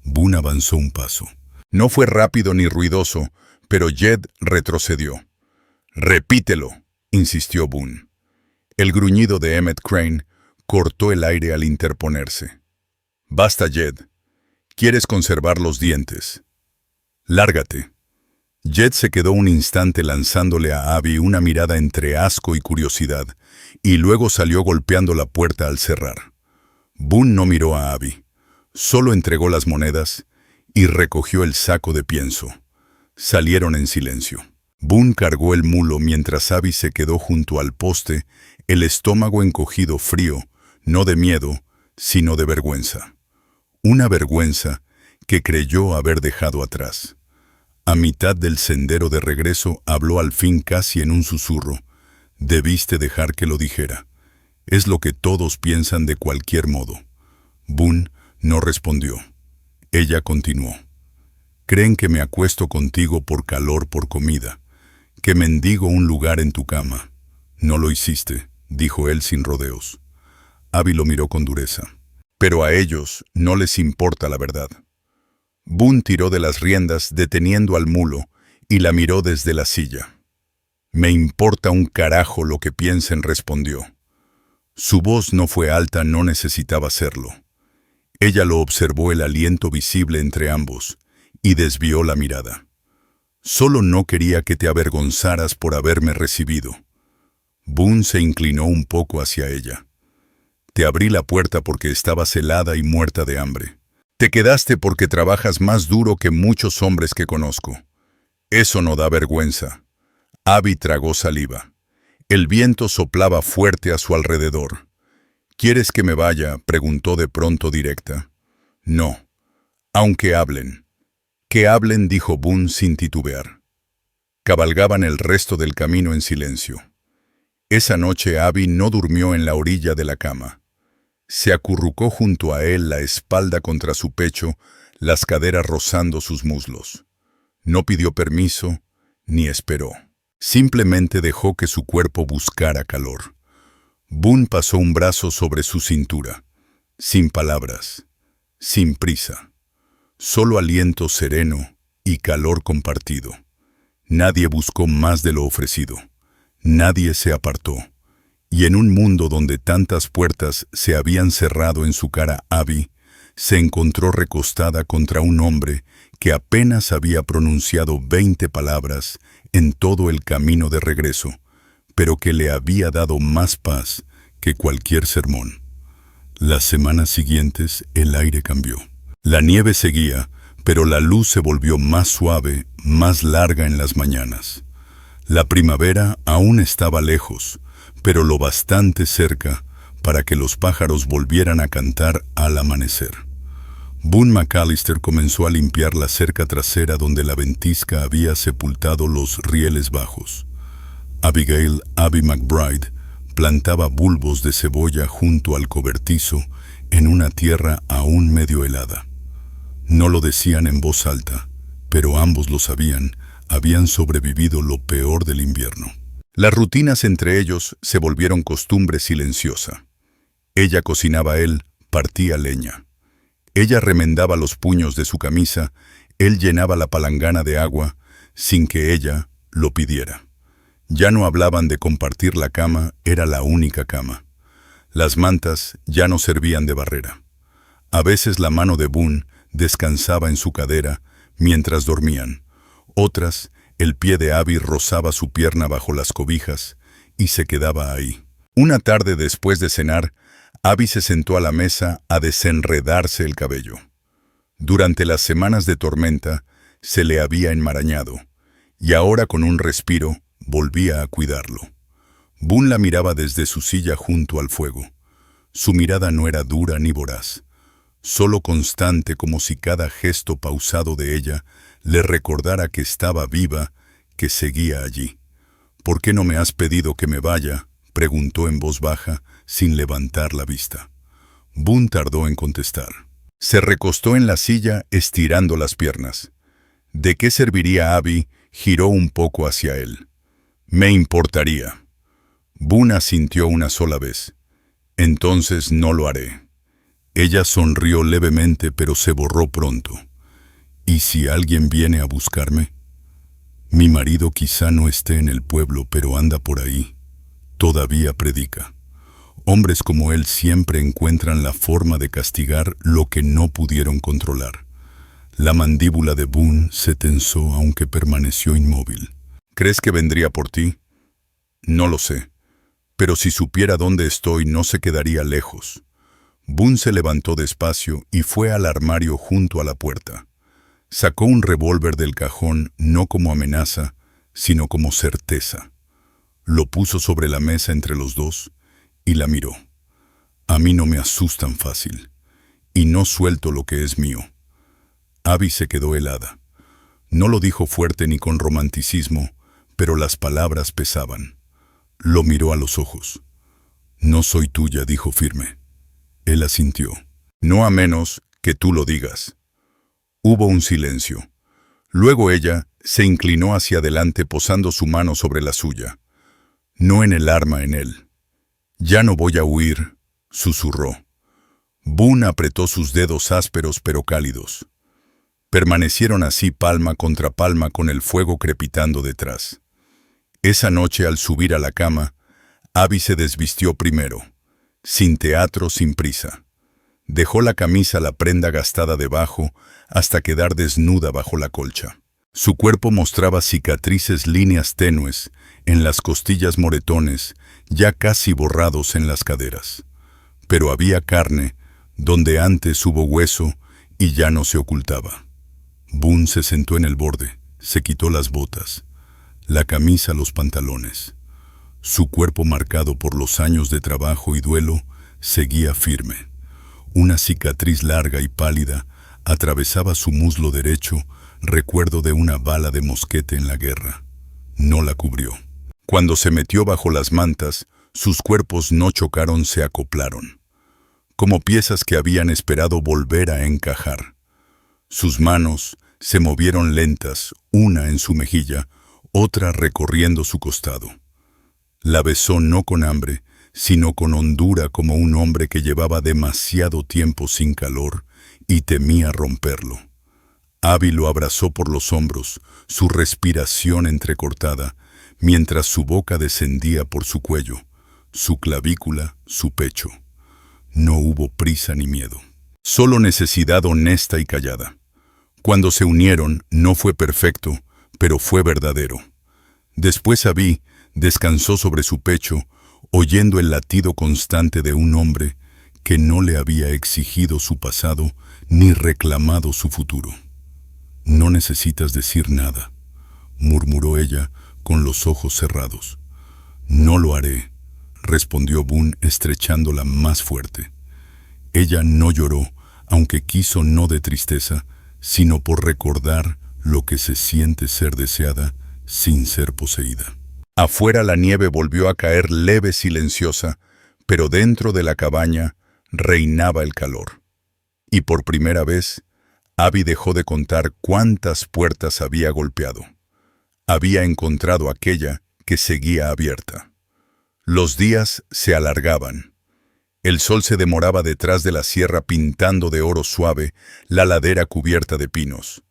Boone avanzó un paso. No fue rápido ni ruidoso, pero Jed retrocedió. «Repítelo», insistió Boone. El gruñido de Emmett Crane cortó el aire al interponerse. «Basta, Jed. ¿Quieres conservar los dientes? Lárgate». Jed se quedó un instante lanzándole a Abby una mirada entre asco y curiosidad, y luego salió golpeando la puerta al cerrar. Boone no miró a Abby, solo entregó las monedas y recogió el saco de pienso. Salieron en silencio. Boone cargó el mulo mientras Abby se quedó junto al poste, el estómago encogido, frío, no de miedo, sino de vergüenza. Una vergüenza que creyó haber dejado atrás. A mitad del sendero de regreso habló al fin casi en un susurro. Debiste dejar que lo dijera. Es lo que todos piensan de cualquier modo. Boone no respondió. Ella continuó. Creen que me acuesto contigo por calor, por comida, que mendigo un lugar en tu cama. No lo hiciste, dijo él sin rodeos. Abby lo miró con dureza. Pero a ellos no les importa la verdad. Boone tiró de las riendas deteniendo al mulo y la miró desde la silla. Me importa un carajo lo que piensen, respondió. Su voz no fue alta, no necesitaba serlo. Ella lo observó, el aliento visible entre ambos, y desvió la mirada. Solo no quería que te avergonzaras por haberme recibido. Boone se inclinó un poco hacia ella. Te abrí la puerta porque estabas helada y muerta de hambre. Te quedaste porque trabajas más duro que muchos hombres que conozco. Eso no da vergüenza. Abby tragó saliva. El viento soplaba fuerte a su alrededor. ¿Quieres que me vaya?, preguntó de pronto directa. No. Aunque hablen. Que hablen, dijo Boone sin titubear. Cabalgaban el resto del camino en silencio. Esa noche Abby no durmió en la orilla de la cama. Se acurrucó junto a él, la espalda contra su pecho, las caderas rozando sus muslos. No pidió permiso, ni esperó. Simplemente dejó que su cuerpo buscara calor. Boone pasó un brazo sobre su cintura, sin palabras, sin prisa. Solo aliento sereno y calor compartido. Nadie buscó más de lo ofrecido. Nadie se apartó. Y en un mundo donde tantas puertas se habían cerrado en su cara, Abby se encontró recostada contra un hombre que apenas había pronunciado 20 palabras en todo el camino de regreso, pero que le había dado más paz que cualquier sermón. Las semanas siguientes el aire cambió. La nieve seguía, pero la luz se volvió más suave, más larga en las mañanas. La primavera aún estaba lejos, pero lo bastante cerca para que los pájaros volvieran a cantar al amanecer. Boone McAllister comenzó a limpiar la cerca trasera donde la ventisca había sepultado los rieles bajos. Abigail Abby McBride plantaba bulbos de cebolla junto al cobertizo en una tierra aún medio helada. No lo decían en voz alta, pero ambos lo sabían, habían sobrevivido lo peor del invierno. Las rutinas entre ellos se volvieron costumbre silenciosa. Ella cocinaba, él partía leña. Ella remendaba los puños de su camisa, él llenaba la palangana de agua, sin que ella lo pidiera. Ya no hablaban de compartir la cama, era la única cama. Las mantas ya no servían de barrera. A veces la mano de Boone descansaba en su cadera mientras dormían. Otras, el pie de Abby rozaba su pierna bajo las cobijas y se quedaba ahí. Una tarde después de cenar, Abby se sentó a la mesa a desenredarse el cabello. Durante las semanas de tormenta se le había enmarañado, y ahora con un respiro volvía a cuidarlo. Boone la miraba desde su silla junto al fuego. Su mirada no era dura ni voraz, solo constante, como si cada gesto pausado de ella le recordara que estaba viva, que seguía allí. «¿Por qué no me has pedido que me vaya?», preguntó en voz baja, sin levantar la vista. Boone tardó en contestar. Se recostó en la silla, estirando las piernas. ¿De qué serviría Abby? Giró un poco hacia él. «Me importaría». Boone asintió una sola vez. «Entonces no lo haré». Ella sonrió levemente, pero se borró pronto. «¿Y si alguien viene a buscarme? Mi marido quizá no esté en el pueblo, pero anda por ahí. Todavía predica. Hombres como él siempre encuentran la forma de castigar lo que no pudieron controlar». La mandíbula de Boone se tensó, aunque permaneció inmóvil. «¿Crees que vendría por ti?» «No lo sé. Pero si supiera dónde estoy, no se quedaría lejos». Boone se levantó despacio y fue al armario junto a la puerta. Sacó un revólver del cajón, no como amenaza, sino como certeza. Lo puso sobre la mesa entre los dos y la miró. «A mí no me asustan fácil, y no suelto lo que es mío. Abby se quedó helada. No lo dijo fuerte ni con romanticismo, pero las palabras pesaban. Lo miró a los ojos. «No soy tuya», dijo firme. Él asintió. «No a menos que tú lo digas». Hubo un silencio. Luego ella se inclinó hacia adelante posando su mano sobre la suya. «No en el arma, en él». «Ya no voy a huir», susurró. Boone apretó sus dedos ásperos pero cálidos. Permanecieron así palma contra palma con el fuego crepitando detrás. Esa noche, al subir a la cama, Abby se desvistió primero, sin teatro, sin prisa. Dejó la camisa, la prenda gastada debajo, hasta quedar desnuda bajo la colcha. Su cuerpo mostraba cicatrices, líneas tenues, en las costillas moretones, ya casi borrados en las caderas. Pero había carne, donde antes hubo hueso, y ya no se ocultaba. Boone se sentó en el borde, se quitó las botas, la camisa, los pantalones. Su cuerpo, marcado por los años de trabajo y duelo, seguía firme. Una cicatriz larga y pálida atravesaba su muslo derecho, recuerdo de una bala de mosquete en la guerra. No la cubrió. Cuando se metió bajo las mantas, sus cuerpos no chocaron, se acoplaron, como piezas que habían esperado volver a encajar. Sus manos se movieron lentas, una en su mejilla, otra recorriendo su costado. La besó no con hambre, sino con hondura, como un hombre que llevaba demasiado tiempo sin calor y temía romperlo. Abby lo abrazó por los hombros, su respiración entrecortada, mientras su boca descendía por su cuello, su clavícula, su pecho. No hubo prisa ni miedo, solo necesidad honesta y callada. Cuando se unieron, no fue perfecto, pero fue verdadero. Después Abby descansó sobre su pecho, oyendo el latido constante de un hombre que no le había exigido su pasado ni reclamado su futuro. «No necesitas decir nada», murmuró ella con los ojos cerrados. «No lo haré», respondió Boone estrechándola más fuerte. Ella no lloró, aunque quiso, no de tristeza, sino por recordar lo que se siente ser deseada sin ser poseída. Afuera la nieve volvió a caer leve, silenciosa, pero dentro de la cabaña reinaba el calor. Y por primera vez, Abby dejó de contar cuántas puertas había golpeado. Había encontrado aquella que seguía abierta. Los días se alargaban. El sol se demoraba detrás de la sierra pintando de oro suave la ladera cubierta de pinos.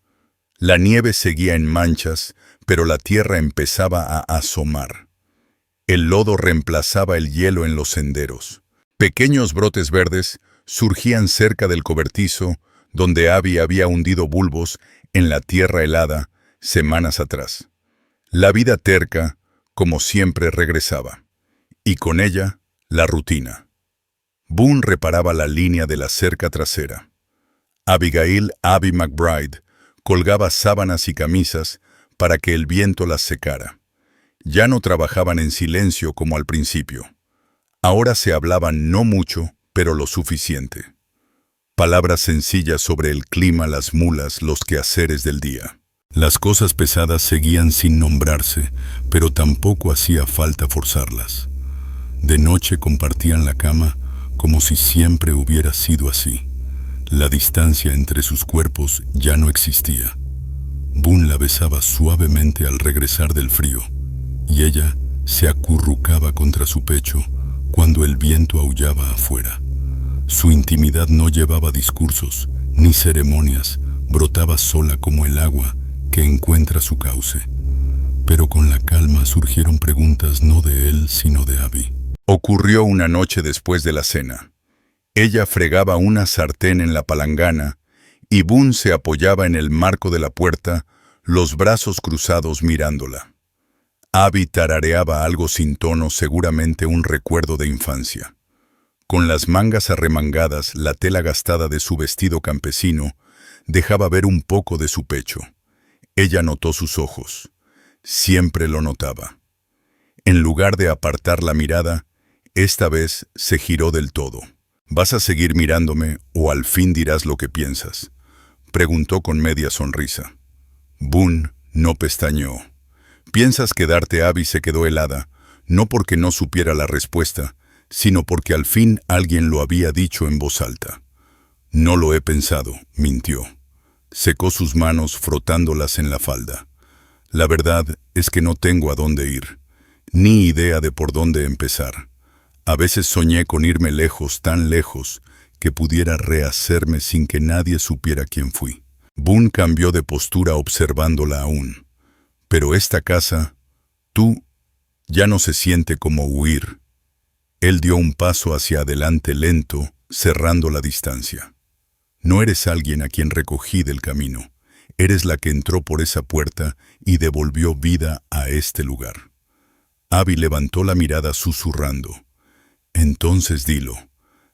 La nieve seguía en manchas, pero la tierra empezaba a asomar. El lodo reemplazaba el hielo en los senderos. Pequeños brotes verdes surgían cerca del cobertizo, donde Abby había hundido bulbos en la tierra helada semanas atrás. La vida terca, como siempre, regresaba. Y con ella, la rutina. Boone reparaba la línea de la cerca trasera. Abigail «Abby» McBride colgaba sábanas y camisas para que el viento las secara. Ya no trabajaban en silencio como al principio. Ahora se hablaban no mucho, pero lo suficiente. Palabras sencillas sobre el clima, las mulas, los quehaceres del día. Las cosas pesadas seguían sin nombrarse, pero tampoco hacía falta forzarlas. De noche compartían la cama como si siempre hubiera sido así. La distancia entre sus cuerpos ya no existía. Boone la besaba suavemente al regresar del frío, y ella se acurrucaba contra su pecho cuando el viento aullaba afuera. Su intimidad no llevaba discursos ni ceremonias, brotaba sola como el agua que encuentra su cauce. Pero con la calma surgieron preguntas no de él, sino de Abby. Ocurrió una noche después de la cena. Ella fregaba una sartén en la palangana y Boone se apoyaba en el marco de la puerta, los brazos cruzados mirándola. Abby tarareaba algo sin tono, seguramente un recuerdo de infancia. Con las mangas arremangadas, la tela gastada de su vestido campesino dejaba ver un poco de su pecho. Ella notó sus ojos. Siempre lo notaba. En lugar de apartar la mirada, esta vez se giró del todo. «¿Vas a seguir mirándome o al fin dirás lo que piensas?», Preguntó con media sonrisa. Boone no pestañeó. ¿Piensas quedarte? Abby se quedó helada, no porque no supiera la respuesta, sino porque al fin alguien lo había dicho en voz alta. No lo he pensado, mintió. Secó sus manos frotándolas en la falda. La verdad es que no tengo a dónde ir, ni idea de por dónde empezar. A veces soñé con irme lejos, tan lejos, que pudiera rehacerme sin que nadie supiera quién fui. Boone cambió de postura observándola aún. Pero esta casa, tú, ya no se siente como huir. Él dio un paso hacia adelante lento, cerrando la distancia. No eres alguien a quien recogí del camino. Eres la que entró por esa puerta y devolvió vida a este lugar. Abby levantó la mirada susurrando. Entonces dilo.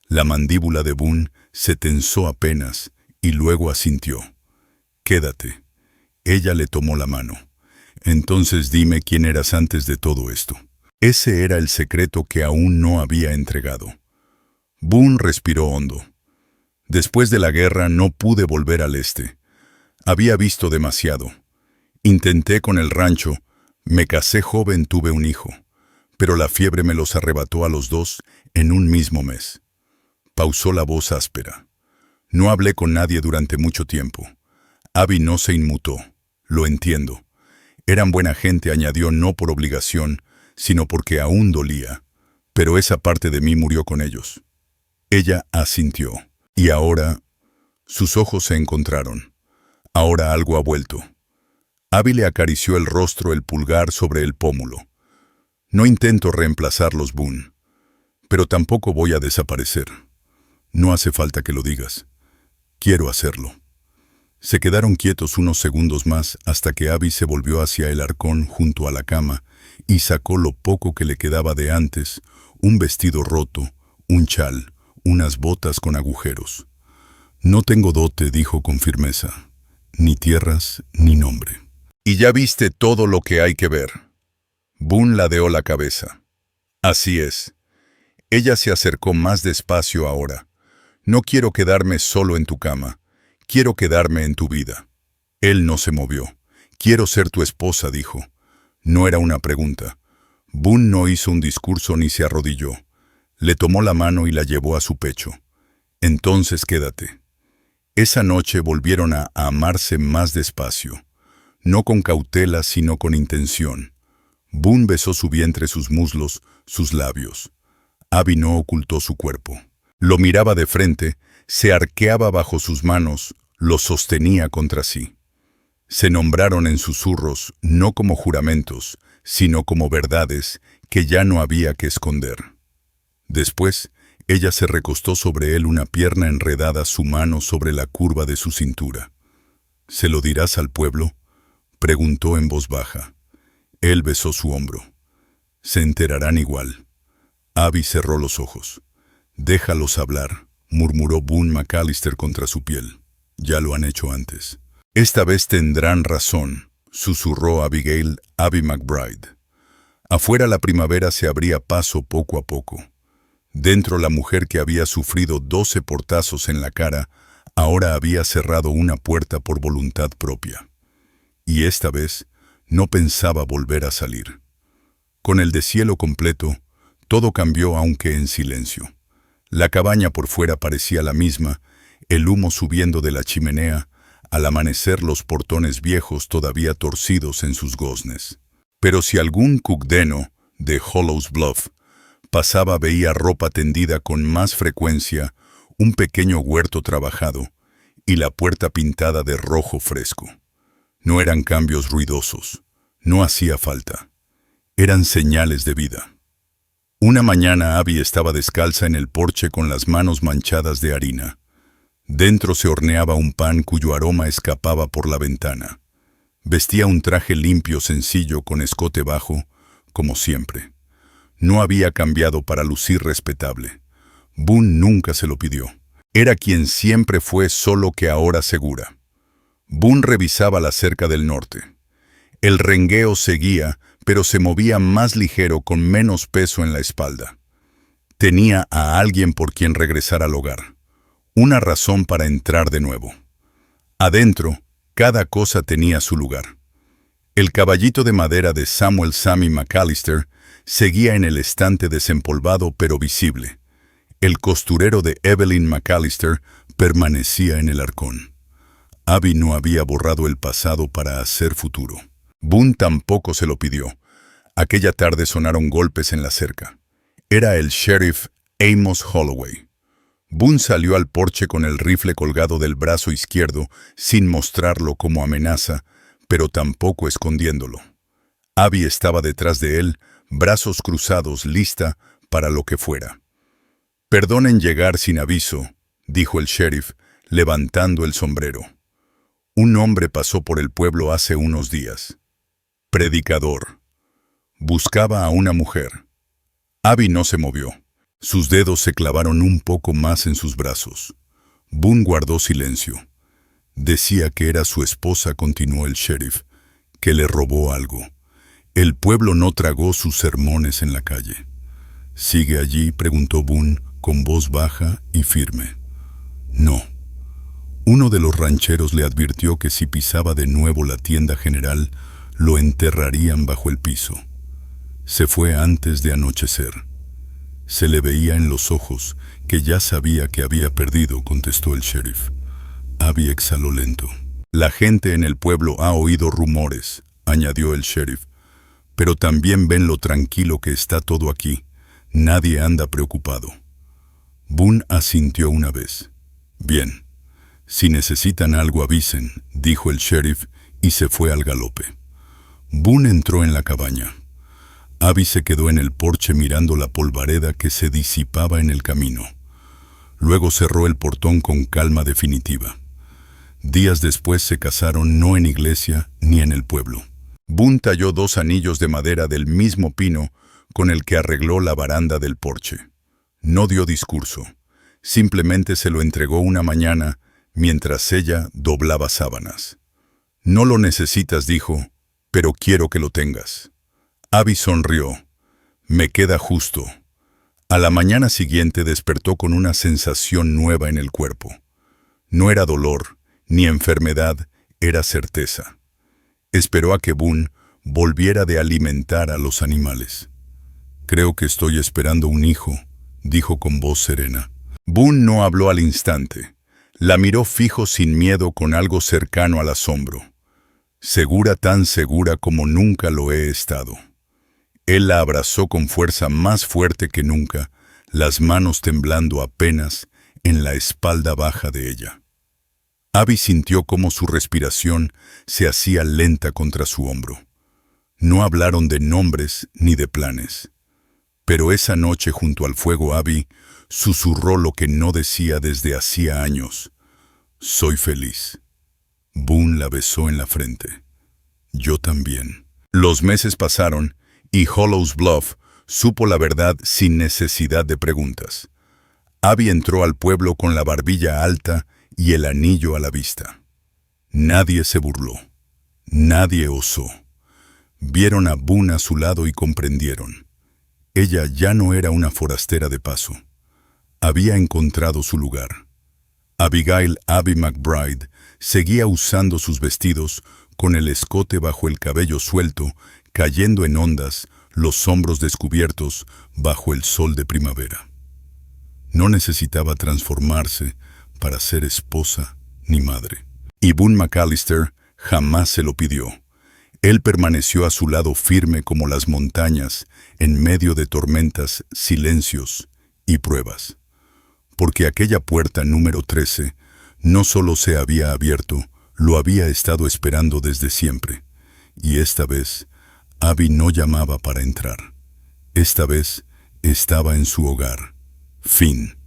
La mandíbula de Boone se tensó apenas y luego asintió. Quédate. Ella le tomó la mano. Entonces dime quién eras antes de todo esto. Ese era el secreto que aún no había entregado. Boone respiró hondo. Después de la guerra no pude volver al este. Había visto demasiado. Intenté con el rancho, me casé joven, tuve un hijo, pero la fiebre me los arrebató a los dos en un mismo mes. Pausó la voz áspera. No hablé con nadie durante mucho tiempo. Abby no se inmutó. Lo entiendo. Eran buena gente, añadió, no por obligación, sino porque aún dolía. Pero esa parte de mí murió con ellos. Ella asintió. Y ahora, sus ojos se encontraron. Ahora algo ha vuelto. Abby le acarició el rostro, el pulgar sobre el pómulo. No intento reemplazarlos, Boone, pero tampoco voy a desaparecer. No hace falta que lo digas. Quiero hacerlo. Se quedaron quietos unos segundos más hasta que Abby se volvió hacia el arcón junto a la cama y sacó lo poco que le quedaba de antes, un vestido roto, un chal, unas botas con agujeros. No tengo dote, dijo con firmeza, ni tierras ni nombre. Y ya viste todo lo que hay que ver. Boone ladeó la cabeza. Así es. Ella se acercó más despacio ahora. No quiero quedarme solo en tu cama. Quiero quedarme en tu vida. Él no se movió. Quiero ser tu esposa, dijo. No era una pregunta. Boone no hizo un discurso ni se arrodilló. Le tomó la mano y la llevó a su pecho. Entonces quédate. Esa noche volvieron a amarse más despacio. No con cautela, sino con intención. Boone besó su vientre, sus muslos, sus labios. Abby no ocultó su cuerpo. Lo miraba de frente, se arqueaba bajo sus manos, lo sostenía contra sí. Se nombraron en susurros, no como juramentos, sino como verdades que ya no había que esconder. Después, ella se recostó sobre él, una pierna enredada, su mano sobre la curva de su cintura. ¿Se lo dirás al pueblo?, preguntó en voz baja. Él besó su hombro. Se enterarán igual. Abby cerró los ojos. Déjalos hablar, murmuró Boone McAllister contra su piel. Ya lo han hecho antes. Esta vez tendrán razón, susurró Abigail, Abby McBride. Afuera la primavera se abría paso poco a poco. Dentro la mujer que había sufrido 12 portazos en la cara, ahora había cerrado una puerta por voluntad propia. Y esta vez no pensaba volver a salir. Con el deshielo completo, todo cambió, aunque en silencio. La cabaña por fuera parecía la misma, el humo subiendo de la chimenea, al amanecer los portones viejos todavía torcidos en sus goznes. Pero si algún cugdeno de Hollows Bluff pasaba, veía ropa tendida con más frecuencia, un pequeño huerto trabajado y la puerta pintada de rojo fresco. No eran cambios ruidosos, no hacía falta. Eran señales de vida. Una mañana Abby estaba descalza en el porche con las manos manchadas de harina. Dentro se horneaba un pan cuyo aroma escapaba por la ventana. Vestía un traje limpio, sencillo, con escote bajo, como siempre. No había cambiado para lucir respetable. Boone nunca se lo pidió. Era quien siempre fue, solo que ahora segura. Boone revisaba la cerca del norte. El rengueo seguía, pero se movía más ligero, con menos peso en la espalda. Tenía a alguien por quien regresar al hogar. Una razón para entrar de nuevo. Adentro, cada cosa tenía su lugar. El caballito de madera de Samuel Sammy McAllister seguía en el estante desempolvado pero visible. El costurero de Evelyn McAllister permanecía en el arcón. Abby no había borrado el pasado para hacer futuro. Boone tampoco se lo pidió. Aquella tarde sonaron golpes en la cerca. Era el sheriff Amos Holloway. Boone salió al porche con el rifle colgado del brazo izquierdo sin mostrarlo como amenaza, pero tampoco escondiéndolo. Abby estaba detrás de él, brazos cruzados, lista para lo que fuera. «Perdonen llegar sin aviso», dijo el sheriff, levantando el sombrero. «Un hombre pasó por el pueblo hace unos días. Predicador. Buscaba a una mujer». Abby no se movió. Sus dedos se clavaron un poco más en sus brazos. Boone guardó silencio. «Decía que era su esposa», continuó el sheriff, «que le robó algo. El pueblo no tragó sus sermones en la calle». «¿Sigue allí?», preguntó Boone, con voz baja y firme. «No». Uno de los rancheros le advirtió que si pisaba de nuevo la tienda general, lo enterrarían bajo el piso. Se fue antes de anochecer. Se le veía en los ojos que ya sabía que había perdido, contestó el sheriff. Abby exhaló lento. «La gente en el pueblo ha oído rumores», añadió el sheriff, «pero también ven lo tranquilo que está todo aquí. Nadie anda preocupado». Boone asintió una vez. «Bien. Si necesitan algo avisen», dijo el sheriff y se fue al galope. Boone entró en la cabaña. Abby se quedó en el porche mirando la polvareda que se disipaba en el camino. Luego cerró el portón con calma definitiva. Días después se casaron no en iglesia ni en el pueblo. Boone talló 2 anillos de madera del mismo pino con el que arregló la baranda del porche. No dio discurso. Simplemente se lo entregó una mañana mientras ella doblaba sábanas. «No lo necesitas», dijo, «pero quiero que lo tengas». Abby sonrió. «Me queda justo». A la mañana siguiente despertó con una sensación nueva en el cuerpo. No era dolor, ni enfermedad, era certeza. Esperó a que Boone volviera de alimentar a los animales. «Creo que estoy esperando un hijo», dijo con voz serena. Boone no habló al instante. La miró fijo sin miedo, con algo cercano al asombro. «Segura, tan segura como nunca lo he estado». Él la abrazó con fuerza, más fuerte que nunca, las manos temblando apenas en la espalda baja de ella. Abby sintió cómo su respiración se hacía lenta contra su hombro. No hablaron de nombres ni de planes. Pero esa noche junto al fuego Abby susurró lo que no decía desde hacía años. «Soy feliz». Boone la besó en la frente. «Yo también». Los meses pasaron y Hollows Bluff supo la verdad sin necesidad de preguntas. Abby entró al pueblo con la barbilla alta y el anillo a la vista. Nadie se burló. Nadie osó. Vieron a Boone a su lado y comprendieron. Ella ya no era una forastera de paso. Había encontrado su lugar. Abigail Abby McBride seguía usando sus vestidos con el escote bajo el cabello suelto, cayendo en ondas, los hombros descubiertos bajo el sol de primavera. No necesitaba transformarse para ser esposa ni madre. Y Boone McAllister jamás se lo pidió. Él permaneció a su lado firme como las montañas, en medio de tormentas, silencios y pruebas. Porque aquella puerta número 13 no solo se había abierto, lo había estado esperando desde siempre. Y esta vez, Abby no llamaba para entrar. Esta vez, estaba en su hogar. Fin.